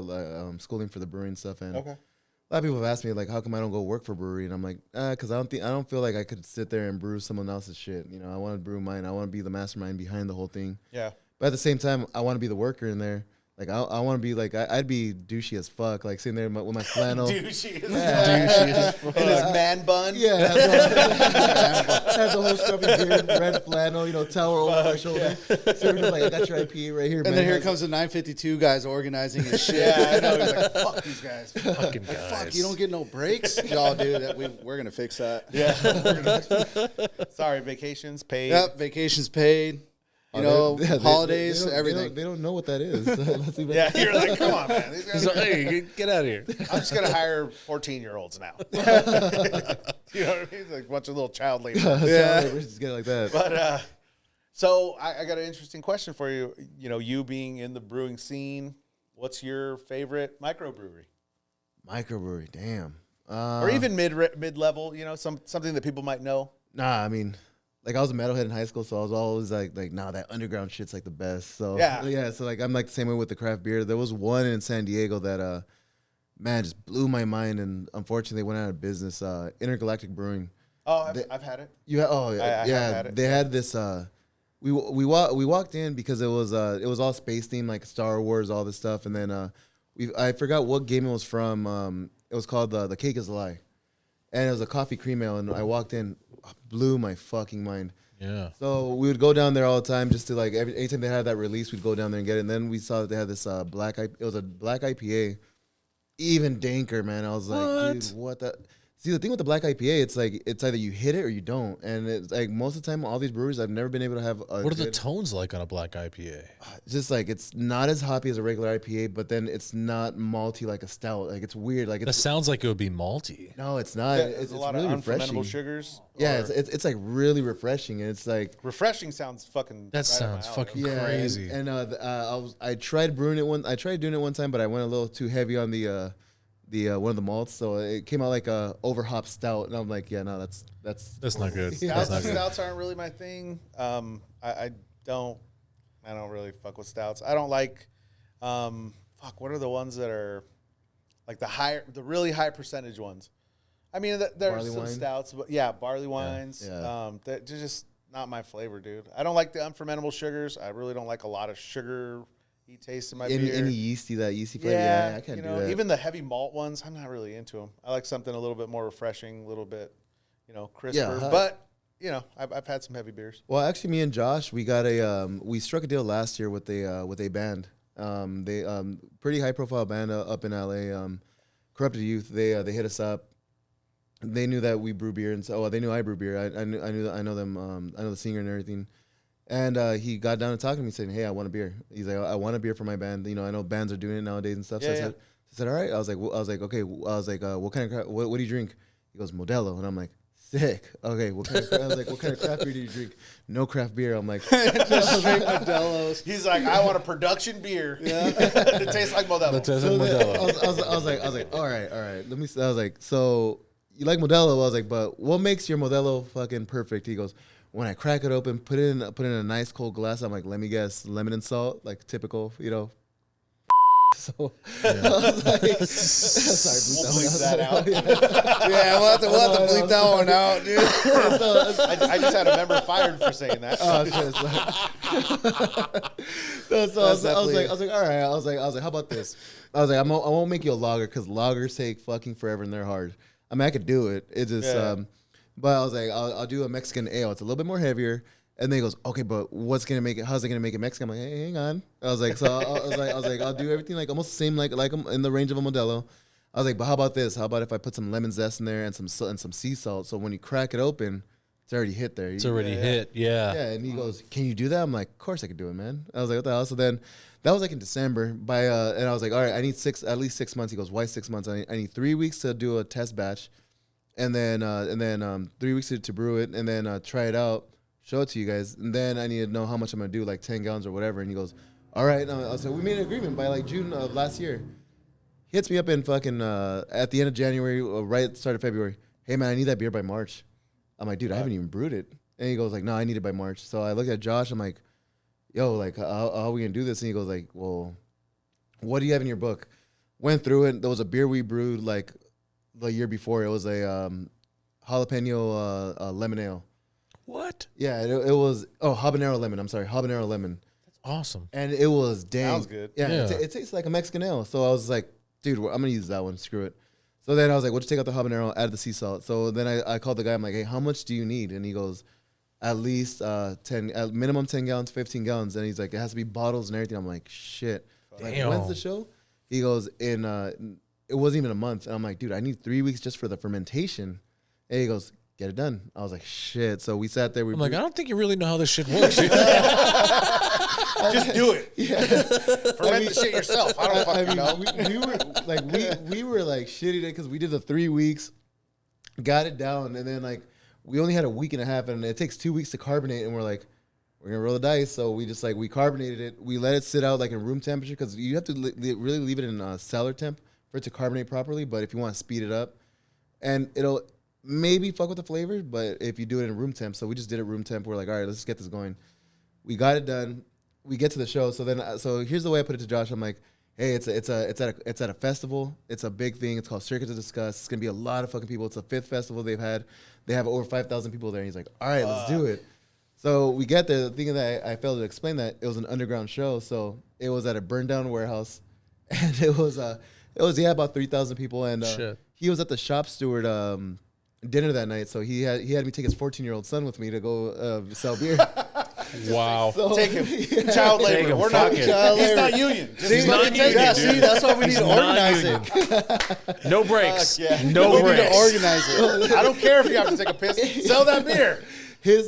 schooling for the brewing stuff, and Okay. a lot of people have asked me, like, how come I don't go work for a brewery? And I'm like, because I don't feel like I could sit there and brew someone else's shit. You know, I want to brew mine. I want to be the mastermind behind the whole thing. Yeah. But at the same time, I want to be the worker in there. Like, I want to be like, I'd be douchey as fuck, like sitting there with my flannel. Douchey. Douchey as fuck. In his man bun. Yeah, have the whole scruffy beard, red flannel, towel over my shoulder. So we're just like, I got your IP right here, man. And then here comes the 952 guys organizing his shit. Yeah, I know. He's like, fuck these guys. Fucking guys. Fuck, you don't get no breaks? Y'all, dude, we're going to fix that. Yeah. Sorry, vacations paid. Yep, vacations paid. Holidays, everything. They don't know what that is. Let's even Yeah, you're like, come on, man. These guys He's like, hey, get out of here. I'm just going to hire 14-year-olds now. You know what I mean? It's like a bunch of little child labor. yeah, just get it like that. But so I got an interesting question for you. You know, you being in the brewing scene, what's your favorite microbrewery? Microbrewery, damn. Or even mid-level, something that people might know? Nah, I mean, like I was a metalhead in high school, so I was always like, nah, that underground shit's like the best. So Yeah. So like I'm like the same way with the craft beer. There was one in San Diego that man, just blew my mind, and unfortunately they went out of business. Intergalactic Brewing. Oh, I've had it. I have had it. They had this. We walked in because it was all space themed, like Star Wars, all this stuff, and then I forgot what game it was from. It was called The Cake Is a Lie, and it was a coffee cream ale, and I walked in, blew my fucking mind. Yeah. So we would go down there all the time just to like anytime they had that release, we'd go down there and get it. And then we saw that they had this it was a black IPA, even danker, man. I was like, dude, what the? See, the thing with the black IPA, it's like it's either you hit it or you don't, and it's like most of the time, all these breweries, I've never been able to have. What are the tones like on a black IPA? Just like it's not as hoppy as a regular IPA, but then it's not malty like a stout. Like it's weird. Like That sounds like it would be malty. no, it's not. Yeah, It's a lot really of unfermentable refreshing. sugars. Yeah, or- it's like really refreshing, and it's like refreshing sounds fucking. That right up my sounds alley. fucking crazy. And I tried brewing it I tried doing it one time, but I went a little too heavy on the one of the malts, so it came out like a over hop stout, and I'm like, yeah, no, that's That's not good. That's not good. Stouts aren't really my thing. I don't really fuck with stouts. I don't like. What are the ones that are like the really high percentage ones? I mean, there's Barley some wine? stouts, but yeah, barley wines. yeah. They're just not my flavor, dude. I don't like the unfermentable sugars. I really don't like a lot of sugar. Taste in my beer. any yeasty flavor. Yeah, I can't do that. even the heavy malt ones, I'm not really into them. I like something a little bit more refreshing, a little bit, crisper. Yeah, but I've had some heavy beers. Well, actually, me and Josh, we got we struck a deal last year with a band. They pretty high profile band up in LA. Corrupted Youth. They hit us up. They knew that we brew beer, and so they knew I brew beer. I know them. I know the singer and everything. And he got down and talked to me, saying, "Hey, I want a beer." He's like, "I want a beer for my band. I know bands are doing it nowadays and stuff." So I said, "All right." I was like, "Okay." I was like, "What kind of what do you drink?" He goes, "Modelo," and I'm like, sick. Okay, what kind of, I was like, what kind of craft beer do you drink? No craft beer. I'm like, Just straight Modelo's. He's like, I want a production beer that tastes like Modelo. That tastes so like then, Modelo. I was like, all right. Let me. I was like, so you like Modelo? I was like, but what makes your Modelo fucking perfect? He goes, when I crack it open, put it in a nice cold glass. I'm like, let me guess, lemon and salt, like typical, you know. So I was like, sorry, We'll bleep that out. Yeah, we'll have to bleep that one out, dude. I just had a member fired for saying that. Oh, shit, so I was like, all right. I was like, how about this? I was like, I won't make you a lager because lagers take fucking forever and they're hard. I mean, I could do it. It just, but I was like, I'll do a Mexican ale. It's a little bit more heavier. And then he goes, okay, but what's gonna make it? How's it gonna make it Mexican? I'm like, hey, hang on. I was like, I was like, I'll do everything like almost the same, like in the range of a Modelo. I was like, but how about this? How about if I put some lemon zest in there and some sea salt? So when you crack it open, it's already hit there. It's already hit. Yeah. Yeah, and he goes, "Can you do that?" I'm like, "Of course I could do it, man." I was like, "What the hell?" So then, that was like in December. And I was like, "All right, I need at least 6 months." He goes, "Why 6 months?" I need 3 weeks to do a test batch, and then 3 weeks to brew it, and then try it out, show it to you guys, and then I need to know how much I'm gonna do, like 10 gallons or whatever. And he goes, "All right." And I was like, "We made an agreement by like June of last year." He hits me up in fucking at the end of January, right at the start of February. "Hey man, I need that beer by March." I'm like, "Dude, I haven't even brewed it." And he goes like, "No, I need it by March." So I looked at Josh. I'm like, "Yo, like, how are we gonna do this?" And he goes like, "Well, what do you have in your book?" Went through it. There was a beer we brewed like the year before. It was a jalapeno lemon ale. What? Yeah, it was habanero lemon. I'm sorry, habanero lemon. That's awesome. And it was dang. Sounds good. Yeah, Yeah. It tastes like a Mexican ale. So I was like, "Dude, I'm gonna use that one. Screw it." So then I was like, "We'll just take out the habanero, add the sea salt." So then I called the guy. I'm like, "Hey, how much do you need?" And he goes, "At least 10, at minimum 10 gallons, 15 gallons." And he's like, "It has to be bottles and everything." I'm like, "Shit." Like, Damn. when's the show? He goes, it wasn't even a month. And I'm like, "Dude, I need 3 weeks just for the fermentation." And he goes, "Get it done." I was like, "Shit." So we sat there. I'm like, I don't think you really know how this shit works. Just do it. Ferment the shit yourself. I don't fucking know. we were like shitty because we did the 3 weeks, got it down, and then like we only had a week and a half, and it takes 2 weeks to carbonate, and we're like, we're gonna roll the dice. So we just like we carbonated it. We let it sit out like in room temperature because you have to really leave it in cellar temp for it to carbonate properly. But if you want to speed it up, and it'll maybe fuck with the flavor, but if you do it in room temp, so we just did it room temp. We're like, all right, let's get this going. We got it done. We get to the show. So here's the way I put it to Josh. I'm like, "Hey, it's at a festival. It's a big thing. It's called Circuit to Discuss. It's gonna be a lot of fucking people. It's the 5th festival they've had. They have over 5,000 people there." And he's like, "All right, let's do it." So we get there. The thing that I failed to explain that it was an underground show. So it was at a burned down warehouse, and it was about 3,000 people. And Shit. he was at the shop steward dinner that night. So he had me take his 14-year-old son with me to go sell beer. Wow. So, Take him. Child labor. Take him, We're not. fuck it. Child He's labor. not union. Just He's fucking not take union, it. dude. See, that's why we need He's to organize it. non-union. No breaks. Yeah. No We need breaks. to organize it. I don't care if you have to take a piss. Sell that beer. His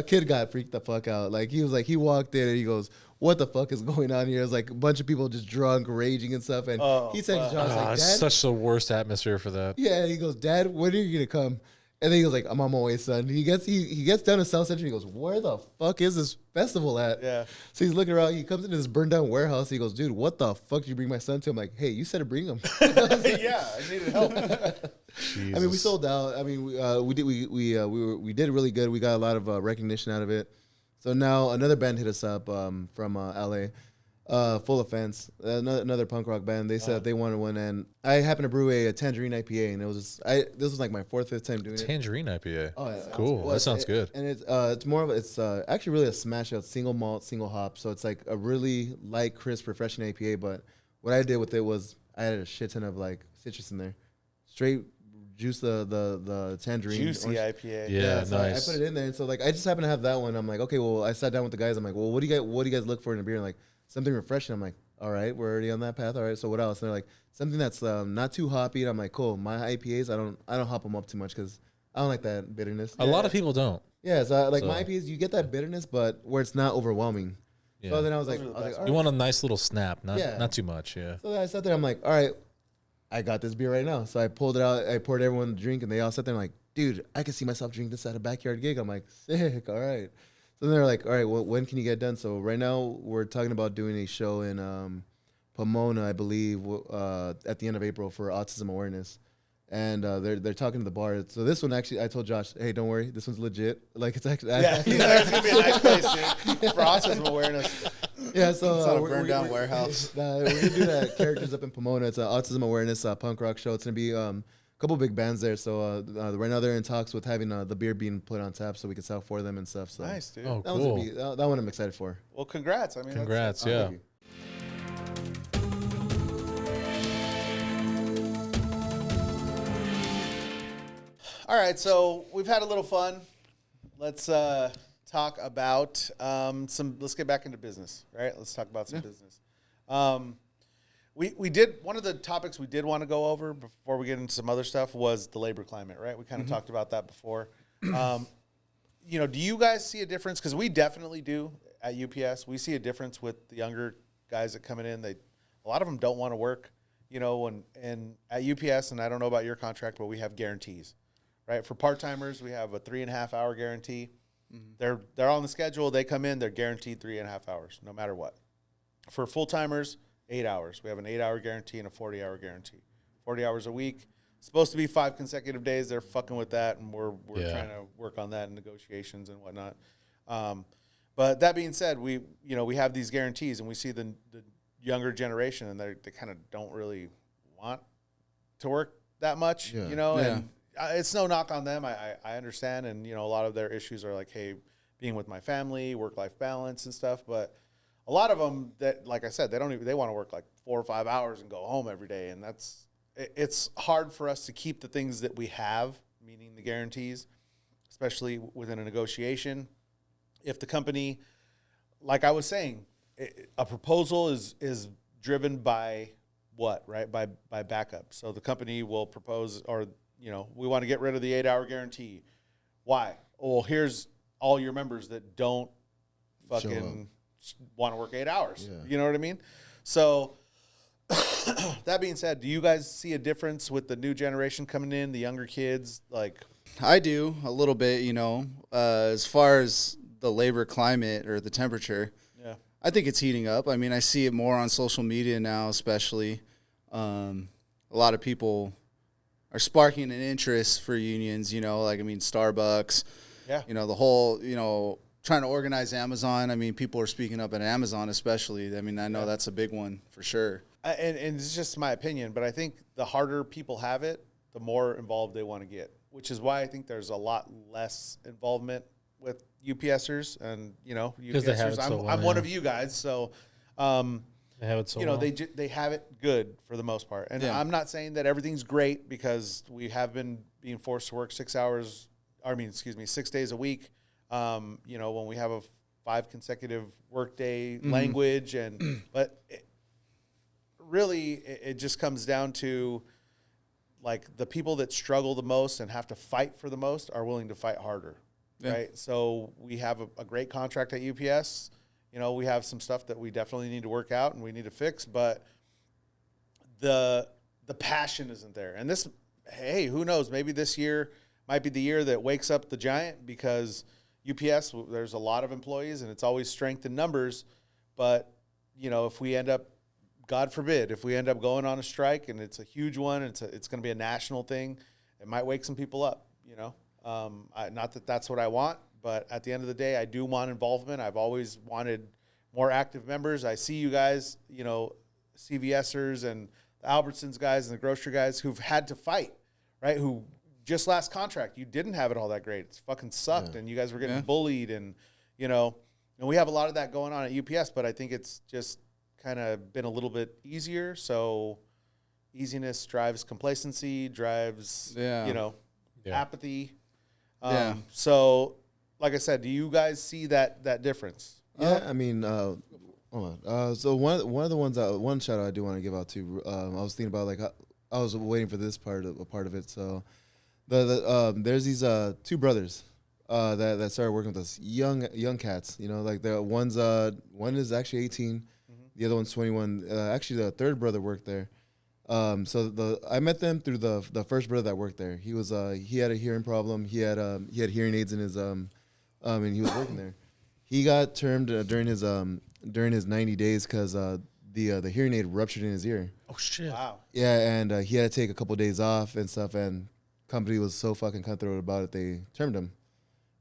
kid got freaked the fuck out. Like he walked in and he goes, "What the fuck is going on here?" It was like a bunch of people just drunk, raging and stuff. And he said to Josh, like, It's "Dad," such the worst atmosphere for that. yeah, he goes, "Dad, when are you gonna come?" And then he goes like, "I'm on my way, son." He gets down to South Central. He goes, "Where the fuck is this festival at?" Yeah. So he's looking around. He comes into this burned down warehouse. He goes, "Dude, what the fuck did you bring my son to?" I'm like, "Hey, you said to bring him." Yeah, I needed help. I mean, we sold out. I mean, we did really good. We got a lot of recognition out of it. So now another band hit us up from LA, Full Offense, another punk rock band. They said they wanted one, and I happened to brew a Tangerine IPA, and it was just, this was like my 4th, 5th time doing it. Tangerine IPA. Oh, yeah. Cool. Well, That sounds good. And it's more of it's actually really a smash out, single malt, single hop. So it's like a really light, crisp, refreshing IPA. But what I did with it was I added a shit ton of like citrus in there, straight juice the tangerine. Juicy orange. IPA. Yeah, So nice. I put it in there, and so like I just happened to have that one. I'm like, okay, well, I sat down with the guys. I'm like, well, what do you guys look for in a beer? And like something refreshing. I'm like, all right, we're already on that path. All right, so what else? And they're like something that's not too hoppy. And I'm like, cool. My IPAs, I don't hop them up too much because I don't like that bitterness. A lot of people don't. Yeah, so like So- my IPAs, you get that bitterness, but where it's not overwoverwhelming. Yeah. So then I was like, all You right. want a nice little snap, not Yeah. not too much. Yeah. So then I sat there. I'm like, all right, I got this beer right now. So I pulled it out. I poured everyone a drink, and they all sat there and like, dude, I can see myself drinking this at a backyard gig. I'm like, sick, all right. So they're like, all right, well, when can you get done? So right now we're talking about doing a show in Pomona, I believe, at the end of April for autism awareness. And they're talking to the bar. So this one, actually, I told Josh, hey, don't worry, this one's legit. Like, it's actually... Yeah, he's like, it's going to be a nice place, dude, for autism awareness. Yeah, so... It's not a burned-down warehouse. We're going to do that. Characters up in Pomona. It's an autism awareness punk rock show. It's going to be a couple big bands there. So right now they're in talks with having the beer being put on tap so we can sell for them and stuff. So Nice, dude. Oh, that cool. that one I'm excited for. Well, congrats. I mean, Congrats, that's, yeah. Thank you. All right, so we've had a little fun. Let's talk about let's get back into business, right? Let's talk about some business. We did, one of the topics we did want to go over before we get into some other stuff was the labor climate, right? We kind of talked about that before. You know, do you guys see a difference? Because we definitely do at UPS. We see a difference with the younger guys that coming in. A lot of them don't want to work, you know, and at UPS, and I don't know about your contract, but we have guarantees. Right, for part-timers, we have a 3.5 hour guarantee. They're on the schedule. They come in, they're guaranteed 3.5 hours, no matter what. For full-timers, 8 hours. We have an 8 hour guarantee and a 40 hour guarantee. 40 hours a week. It's supposed to be 5 consecutive days. They're fucking with that, and we're trying to work on that in negotiations and whatnot. But that being said, we have these guarantees, and we see the younger generation, and they kind of don't really want to work that much, you know, and it's no knock on them. I understand. And, you know, a lot of their issues are like, hey, being with my family, work-life balance and stuff. But a lot of them that, like I said, they want to work like 4 or 5 hours and go home every day. And it's hard for us to keep the things that we have, meaning the guarantees, especially within a negotiation. If the company, like I was saying, a proposal is driven by what, right? By backup. So the company will propose, or, you know, we want to get rid of the 8 hour guarantee. Why? Well, here's all your members that don't fucking want to work 8 hours. Yeah. You know what I mean? So that being said, do you guys see a difference with the new generation coming in, the younger kids? Like, I do a little bit, you know, as far as the labor climate or the temperature. Yeah, I think it's heating up. I mean, I see it more on social media now, especially. A lot of people are sparking an interest for unions, you know, like, I mean, Starbucks, you know, the whole, you know, trying to organize Amazon. I mean, people are speaking up at Amazon, especially. I mean, I know that's a big one for sure. And it's just my opinion, but I think the harder people have it, the more involved they want to get, which is why I think there's a lot less involvement with UPSers and, you know, UPSers. I'm one of you guys. So, they have it so you know, they have it good for the most part. And I'm not saying that everything's great, because we have been being forced to work 6 days a week. You know, when we have a 5 consecutive workday language, but it just comes down to, like, the people that struggle the most and have to fight for the most are willing to fight harder. Right. So we have a great contract at UPS. You know, we have some stuff that we definitely need to work out and we need to fix, but the passion isn't there. And this, hey, who knows? Maybe this year might be the year that wakes up the giant, because UPS, there's a lot of employees and it's always strength in numbers. But, you know, if we end up, God forbid, if we end up going on a strike and it's a huge one, it's going to be a national thing, it might wake some people up, you know. Not that that's what I want, but at the end of the day, I do want involvement. I've always wanted more active members. I see you guys, you know, CVSers and the Albertsons guys and the grocery guys who've had to fight, right? Who just last contract, you didn't have it all that great. It's fucking sucked, and you guys were getting bullied, and, you know, and we have a lot of that going on at UPS, but I think it's just kind of been a little bit easier. So easiness drives complacency, drives, you know, apathy. So, like I said, do you guys see that difference? Yeah, I mean, hold on. So one of the ones, one shout out I do want to give out to, I was thinking about, like, I was waiting for this part of it. So there's these 2 brothers that started working with us, young cats. You know, like the one is actually 18, the other one's 21. Actually, the third brother worked there. So I met them through the first brother that worked there. He was he had a hearing problem. He had hearing aids in his and he was working there. He got termed during his 90 days because the hearing aid ruptured in his ear. Oh shit! Wow. Yeah, and he had to take a couple of days off and stuff. And company was so fucking cutthroat about it, they termed him.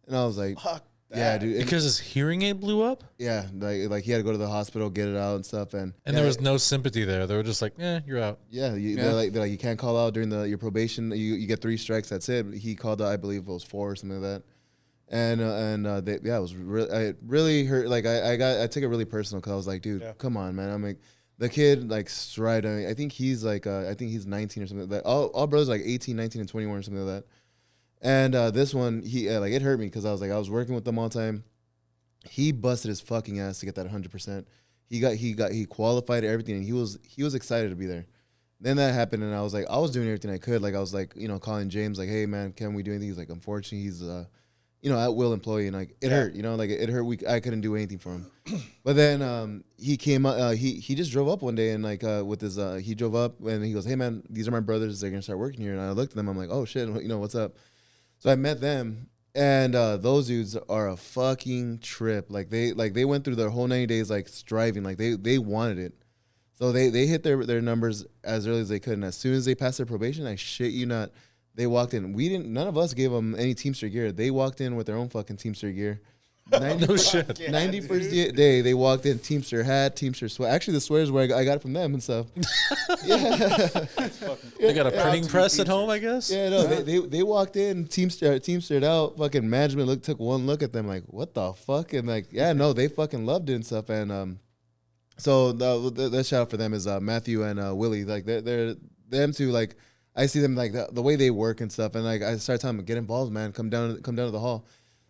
And I was like, Fuck that. yeah, dude. And Because his hearing aid blew up, yeah, like he had to go to the hospital, get it out and stuff. And there was no sympathy there. They were just like, "You're out." yeah, they're like you can't call out during your probation. You get 3 strikes. That's it. He called out, I believe it was 4 or something like that. And it was really hurt. Like I took it really personal because I was like, dude, come on, man. I'm like, the kid like stride. I think he's like 19 or something like that. All brothers like 18, 19, and 21 or something like that. And this one, he like it hurt me because I was working with them all the time. He busted his fucking ass to get that 100%. He qualified everything, and he was excited to be there. Then that happened, and I was doing everything I could. Like I was like, calling James like, hey man, can we do anything? He's like, unfortunately, he's at will employee, and like it hurt, like it hurt. I couldn't do anything for him. But then he came up, he just drove up one day and like with his he drove up and he goes, hey man, these are my brothers. They're gonna start working here. And I looked at them. I'm like, oh shit, what's up? So I met them, and those dudes are a fucking trip. Like they went through their whole 90 days like striving, like they wanted it. So they hit their numbers as early as they could, and as soon as they passed their probation, I shit you not, they walked in. None of us gave them any Teamster gear. They walked in with their own fucking Teamster gear. No shit. 91st day, they walked in, Teamster hat, Teamster sweat. Actually, the sweaters where I got it from them and stuff. They got a printing press at home, I guess. Yeah, no, they walked in, Teamstered out. Fucking management took one look at them like, what the fuck? And like, yeah, no, they fucking loved it and stuff. And so the shout out for them is Matthew and Willie. Like they're them two. Like I see them like the way they work and stuff. And like I started telling them, get involved, man. Come down to the hall.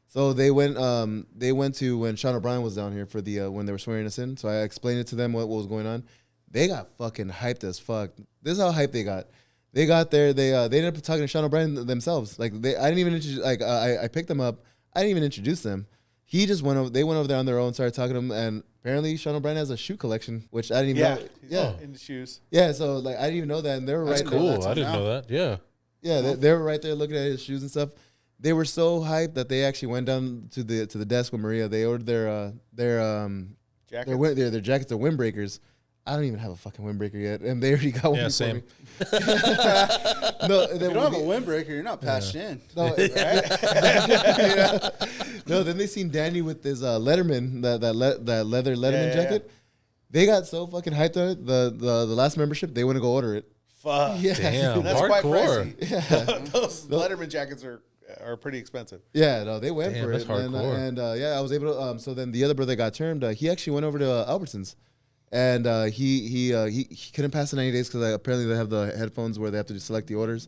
So they went to when Sean O'Brien was down here for the when they were swearing us in. So I explained it to them what was going on. They got fucking hyped as fuck. This is how hyped they got. They got there. They ended up talking to Sean O'Brien themselves. Like I didn't even introduce. Like I picked them up. I didn't even introduce them. He just went over. They went over there on their own. Started talking to him, and apparently Sean O'Brien has a shoe collection, which I didn't even know. Yeah, in the shoes. Yeah, so like I didn't even know that, and they were That's right cool. there. I didn't know that. Yeah. Yeah, they were right there looking at his shoes and stuff. They were so hyped that they actually went down to the desk with Maria. They ordered their Jackets. their jackets, their windbreakers. I don't even have a fucking windbreaker yet, and they already got one. Yeah, for same. me. No, If you don't have a windbreaker, you're not patched in. No, no. Then they seen Danny with his Letterman, that leather Letterman jacket. They got so fucking hyped on it. The last membership, they want to go order it. Fuck. Yeah. Damn, That's quite hardcore. pricey. Those Letterman jackets are pretty expensive. Yeah, no, they went Damn, for that's it. hardcore. And I was able to. So then the other brother got termed. He actually went over to Albertsons, and he couldn't pass the 90 days because apparently they have the headphones where they have to just select the orders.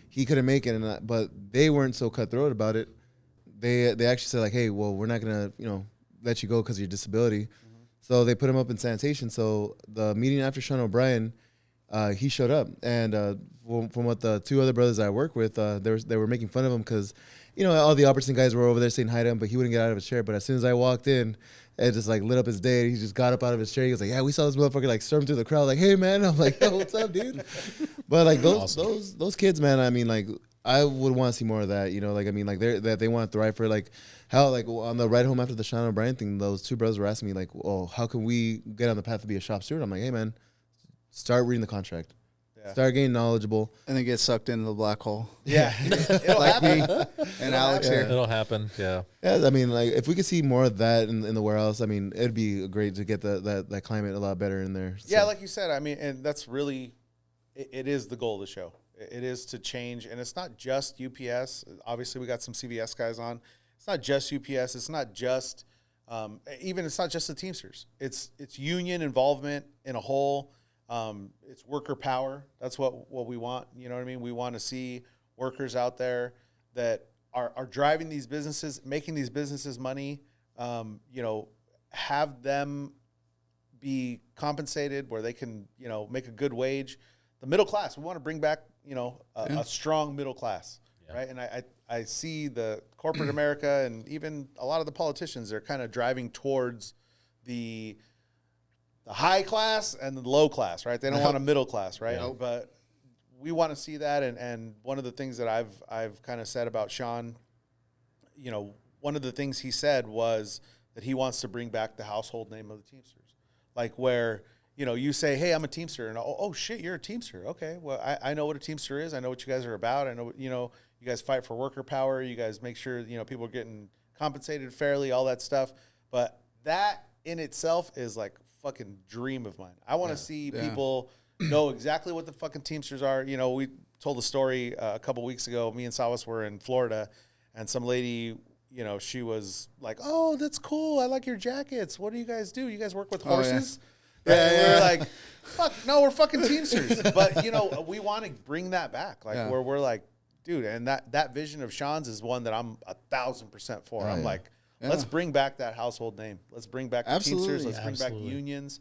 He couldn't make it, but they weren't so cutthroat about it. They actually said like, hey, well, we're not gonna let you go because of your disability. So they put him up in sanitation. So the meeting after Sean O'Brien, he showed up, and from what the 2 other brothers I work with, they were making fun of him because, all the Albertson guys were over there saying hi to him, but he wouldn't get out of his chair. But as soon as I walked in, it just like lit up his day. He just got up out of his chair. He was like, "Yeah, we saw this motherfucker like storm through the crowd." Like, "Hey man," I'm like, "Yo, what's up, dude?" But like those kids, man. I mean, like I would want to see more of that. Like I mean, like they want to thrive for like how like on the ride home after the Sean O'Brien thing, those 2 brothers were asking me like, "Oh, how can we get on the path to be a shop steward?" I'm like, "Hey man, start reading the contract." Start getting knowledgeable. And then get sucked into the black hole. Yeah. It'll Like happen. me and Alex here. It'll happen. Yeah. Yeah, I mean, like if we could see more of that in the warehouse, I mean, it'd be great to get that climate a lot better in there. So. Yeah, like you said, I mean, and that's really, it is the goal of the show. It is to change, and it's not just UPS. Obviously, we got some CVS guys on. It's not just UPS. It's not just, it's not just the Teamsters. It's union involvement in a whole. It's worker power. That's what we want. You know what I mean? We want to see workers out there that are driving these businesses, making these businesses money, have them be compensated where they can, make a good wage. The middle class, we want to bring back, a strong middle class, right? And I see the corporate America and even a lot of the politicians, they're kind of driving towards the high class and the low class, right? They don't want a middle class, right? Nope. But we want to see that. And one of the things that I've kind of said about Sean, you know, one of the things he said was that he wants to bring back the household name of the Teamsters. Like where, you know, you say, hey, I'm a Teamster. And, oh shit, you're a Teamster. Okay, well, I know what a Teamster is. I know what you guys are about. I know, you know, you guys fight for worker power. You guys make sure, you know, people are getting compensated fairly, all that stuff. But that in itself is like fucking dream of mine. I want to see people know exactly what the fucking Teamsters are. You know, we told a story a couple weeks ago. Me and Sawas were in Florida, and some lady, you know, she was like, oh, that's cool. I like your jackets. What do you guys do? You guys work with horses? We're like, fuck, no, we're fucking Teamsters. But, you know, we want to bring that back. Like, where we're like, dude, and that vision of Sean's is one that I'm 1,000% for. I'm like, let's bring back that household name. Let's bring back the Teamsters. Let's bring back unions.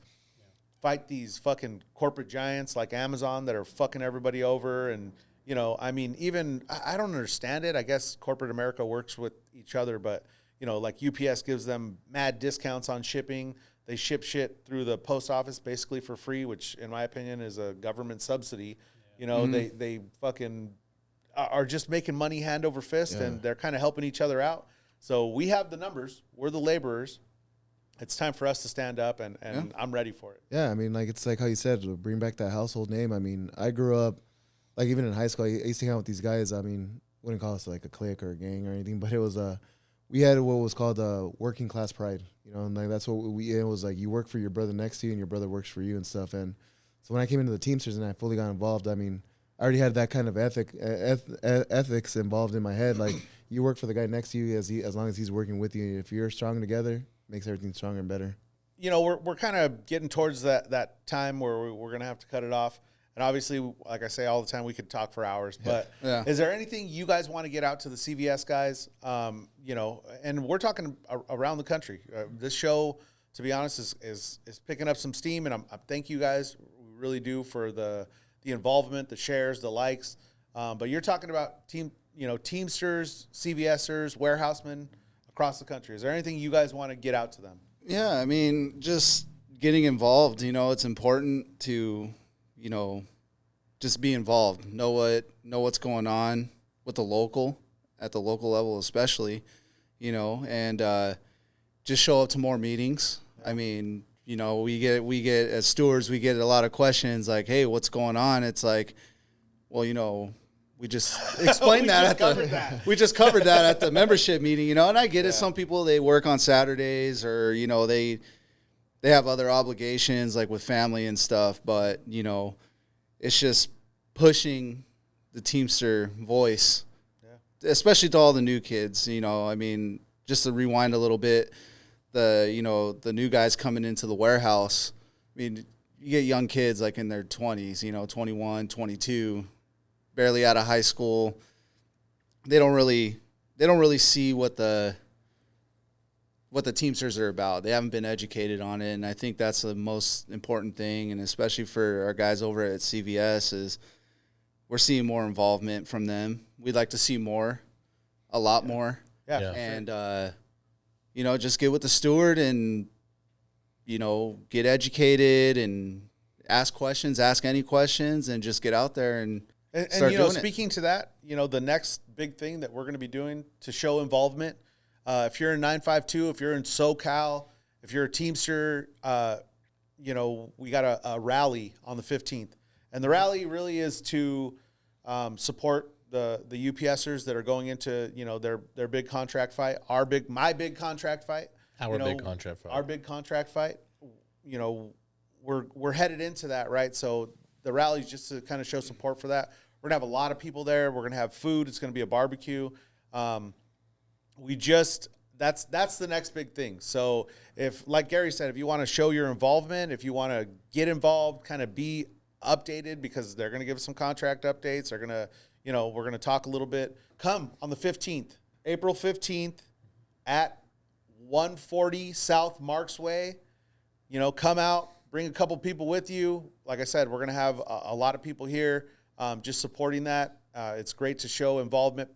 Fight these fucking corporate giants like Amazon that are fucking everybody over. And, you know, I mean, even, I don't understand it. I guess corporate America works with each other, but, you know, like UPS gives them mad discounts on shipping. They ship shit through the post office basically for free, which in my opinion is a government subsidy. You know, they fucking are just making money hand over fist, and they're kind of helping each other out. So we have the numbers. We're the laborers. It's time for us to stand up, and I'm ready for it. Yeah, I mean, like, it's like how you said, bring back that household name. I mean, I grew up, like, even in high school, I used to hang out with these guys. I mean, wouldn't call us, like, a clique or a gang or anything, but it was, we had what was called working class pride, you know, and, like, that's what it was, like, you work for your brother next to you, and your brother works for you and stuff. And so when I came into the Teamsters and I fully got involved, I mean, I already had that kind of ethics involved in my head. Like, you work for the guy next to you as long as he's working with you. If you're strong together, makes everything stronger and better. You know, we're kind of getting towards that time where we're going to have to cut it off. And obviously, like I say all the time, we could talk for hours. But is there anything you guys want to get out to the CVS guys? You know, and we're talking around the country. This show, to be honest, is picking up some steam. And I thank you guys. We really do for the involvement, the shares, the likes. But you're talking about Teamsters, CVSers, warehousemen across the country. Is there anything you guys want to get out to them? Yeah, I mean, just getting involved. You know, it's important to, you know, just be involved. Know what's going on with the local, at the local level especially, you know, and just show up to more meetings. I mean, you know, we get as stewards, we get a lot of questions like, hey, what's going on? It's like, well, you know, we just explained we just covered that at the membership meeting, you know, and I get it. Some people, they work on Saturdays, or, you know, they have other obligations like with family and stuff, but, you know, it's just pushing the Teamster voice, especially to all the new kids, you know. I mean, just to rewind a little bit, the new guys coming into the warehouse, I mean, you get young kids like in their 20s, you know, 21, 22, barely out of high school. They don't really see what the Teamsters are about. They haven't been educated on it, and I think that's the most important thing, and especially for our guys over at CVS, is we're seeing more involvement from them. We'd like to see more, a lot more. Yeah. And, you know, just get with the steward and, you know, get educated and ask questions, ask any questions, and just get out there and start you know, doing speaking to that, you know, the next big thing that we're going to be doing to show involvement, if you're in 952, if you're in SoCal, if you're a Teamster, you know, we got a rally on the 15th. And the rally really is to support the UPSers that are going into, you know, their big contract fight, my big contract fight. Our big contract fight. Our big contract fight. You know, we're headed into that, right? So the rally is just to kind of show support for that. We're going to have a lot of people there. We're going to have food. It's going to be a barbecue. That's the next big thing. So if, like Gary said, if you want to show your involvement, if you want to get involved, kind of be updated, because they're going to give us some contract updates. They're going to, you know, we're going to talk a little bit. Come on the 15th, April 15th at 140 South Marks Way. You know, come out, bring a couple people with you. Like I said, we're going to have a lot of people here just supporting that. It's great to show involvement.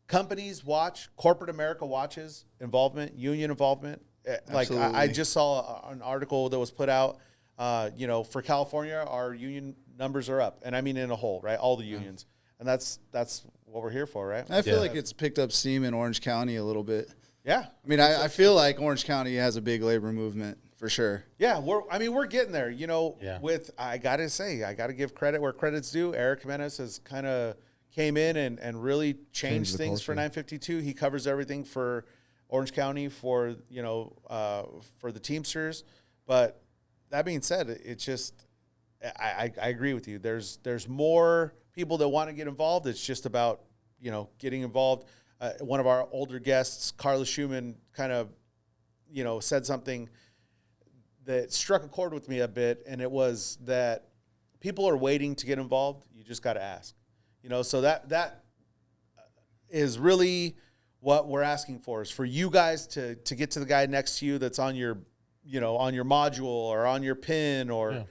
Companies watch, corporate America watches involvement, union involvement. Like I Absolutely. just saw an article that was put out. For California, our union numbers are up, and I mean in a whole, right? All the unions, and that's what we're here for, right? I feel like it's picked up steam in Orange County a little bit. Yeah, I mean, I feel like Orange County has a big labor movement for sure. yeah. We're getting there. Yeah. I gotta give credit where credit's due. Eric Jimenez has kind of came in and really changed the things for culture. 952. He covers everything for Orange County for for the Teamsters. But that being said, it's just I agree with you. There's more people that want to get involved. It's just about getting involved. One of our older guests, Carla Schumann, kind of said something that struck a chord with me a bit, and it was that people are waiting to get involved. You just got to ask. So that is really what we're asking for, is for you guys to get to the guy next to you that's on your module or on your pin or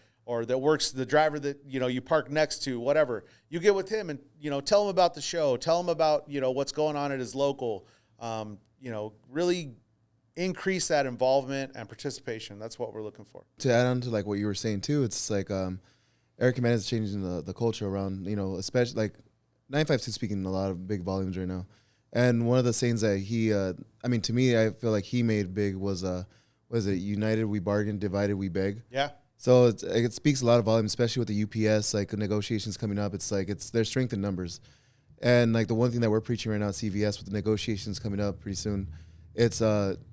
that works, the driver that you park next to, whatever. You get with him and tell him about the show, tell him about what's going on at his local. Really increase that involvement and participation. That's what we're looking for. To add on to like what you were saying too, it's like Eric Jimenez is changing the culture around, especially like 952 speaking in a lot of big volumes right now. And one of the sayings that he, to me, I feel like he made big was united we bargain, divided we beg. Yeah. So it speaks a lot of volume, especially with the UPS, like negotiations coming up. It's like their strength in numbers. And like the one thing that we're preaching right now at CVS with the negotiations coming up pretty soon, it's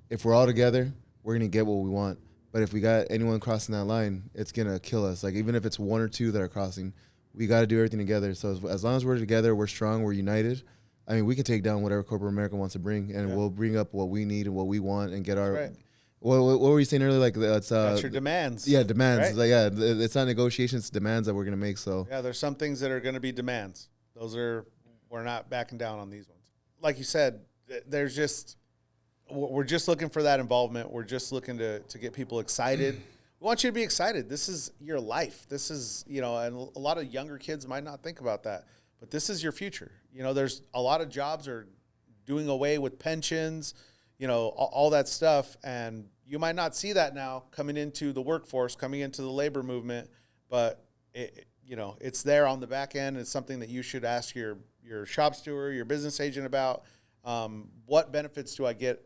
if we're all together, we're going to get what we want. But if we got anyone crossing that line, it's going to kill us. Like even if it's one or two that are crossing, we got to do everything together. So as long as we're together, we're strong, we're united, I mean, we can take down whatever corporate America wants to bring, and we'll bring up what we need and what we want and get our right. What were you saying earlier? Like it's That's your demands. Yeah, demands. Right? It's like, it's not negotiations, it's demands that we're gonna make. So Yeah, there's some things that are going to be demands. We're not backing down on these ones. Like you said, we're just looking for that involvement. We're just looking to get people excited. We want you to be excited. This is your life. This is, and a lot of younger kids might not think about that, but this is your future. There's a lot of jobs are doing away with pensions, all that stuff. And you might not see that now coming into the workforce, coming into the labor movement, but it's there on the back end. It's something that you should ask your shop steward, your business agent about. What benefits do I get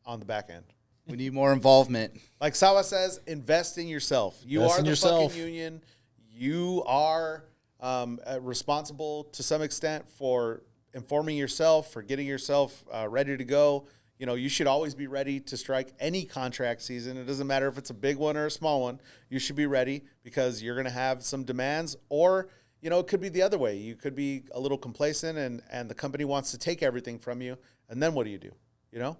on the back end? We need more involvement. Like Sawa says, invest in yourself. You Invest are in the yourself. fucking union. You are responsible to some extent for informing yourself, for getting yourself ready to go. You should always be ready to strike any contract season. It doesn't matter if it's a big one or a small one. You should be ready because you're going to have some demands, or it could be the other way. You could be a little complacent and the company wants to take everything from you. And then what do? You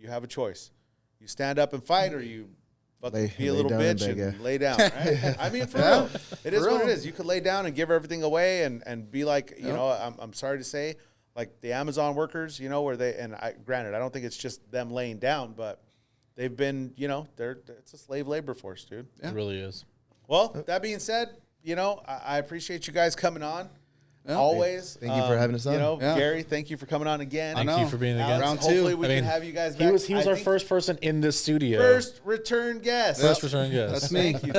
have a choice. You stand up and fight, or you be a little down and bitch beg, and yeah. lay down, right? I mean, for real. It is what it is. You could lay down and give everything away and be like, I'm sorry to say, like the Amazon workers, where granted, I don't think it's just them laying down, but they've been, it's a slave labor force, dude. It really is. Well, that being said, I appreciate you guys coming on. Always. Thank you for having us on. Gary, thank you for coming on again. Thank you for being again. Alex, Round two. hopefully we I mean, can have you guys back. He was our first person in this studio. First return guest. First return guest. That's me. Thank you.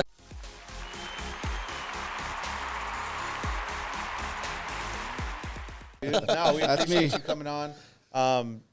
No, we That's appreciate me. you coming on.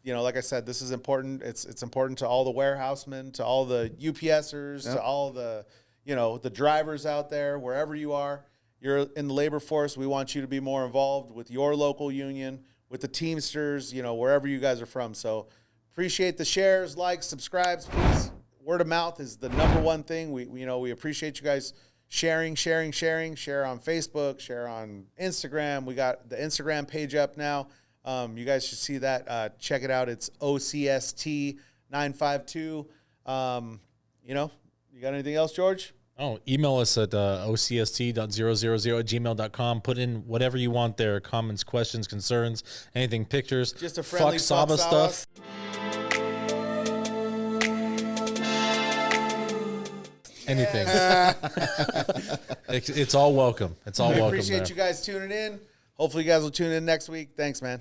Like I said, this is important. It's important to all the warehousemen, to all the UPSers, to all the, the drivers out there, wherever you are. You're in the labor force. We want you to be more involved with your local union, with the Teamsters, wherever you guys are from. So appreciate the shares, likes, subscribes, please. Word of mouth is the number one thing. We appreciate you guys sharing. Share on Facebook, share on Instagram. We got the Instagram page up now. You guys should see that. Check it out. It's OCST952. You got anything else, George? Oh, email us at ocst.000@gmail.com. Put in whatever you want there. Comments, questions, concerns, anything, pictures. Just a friendly fuck Saba fuck Saba. stuff. Anything. It's all welcome. It's all We welcome appreciate there. you guys tuning in. Hopefully you guys will tune in next week. Thanks, man.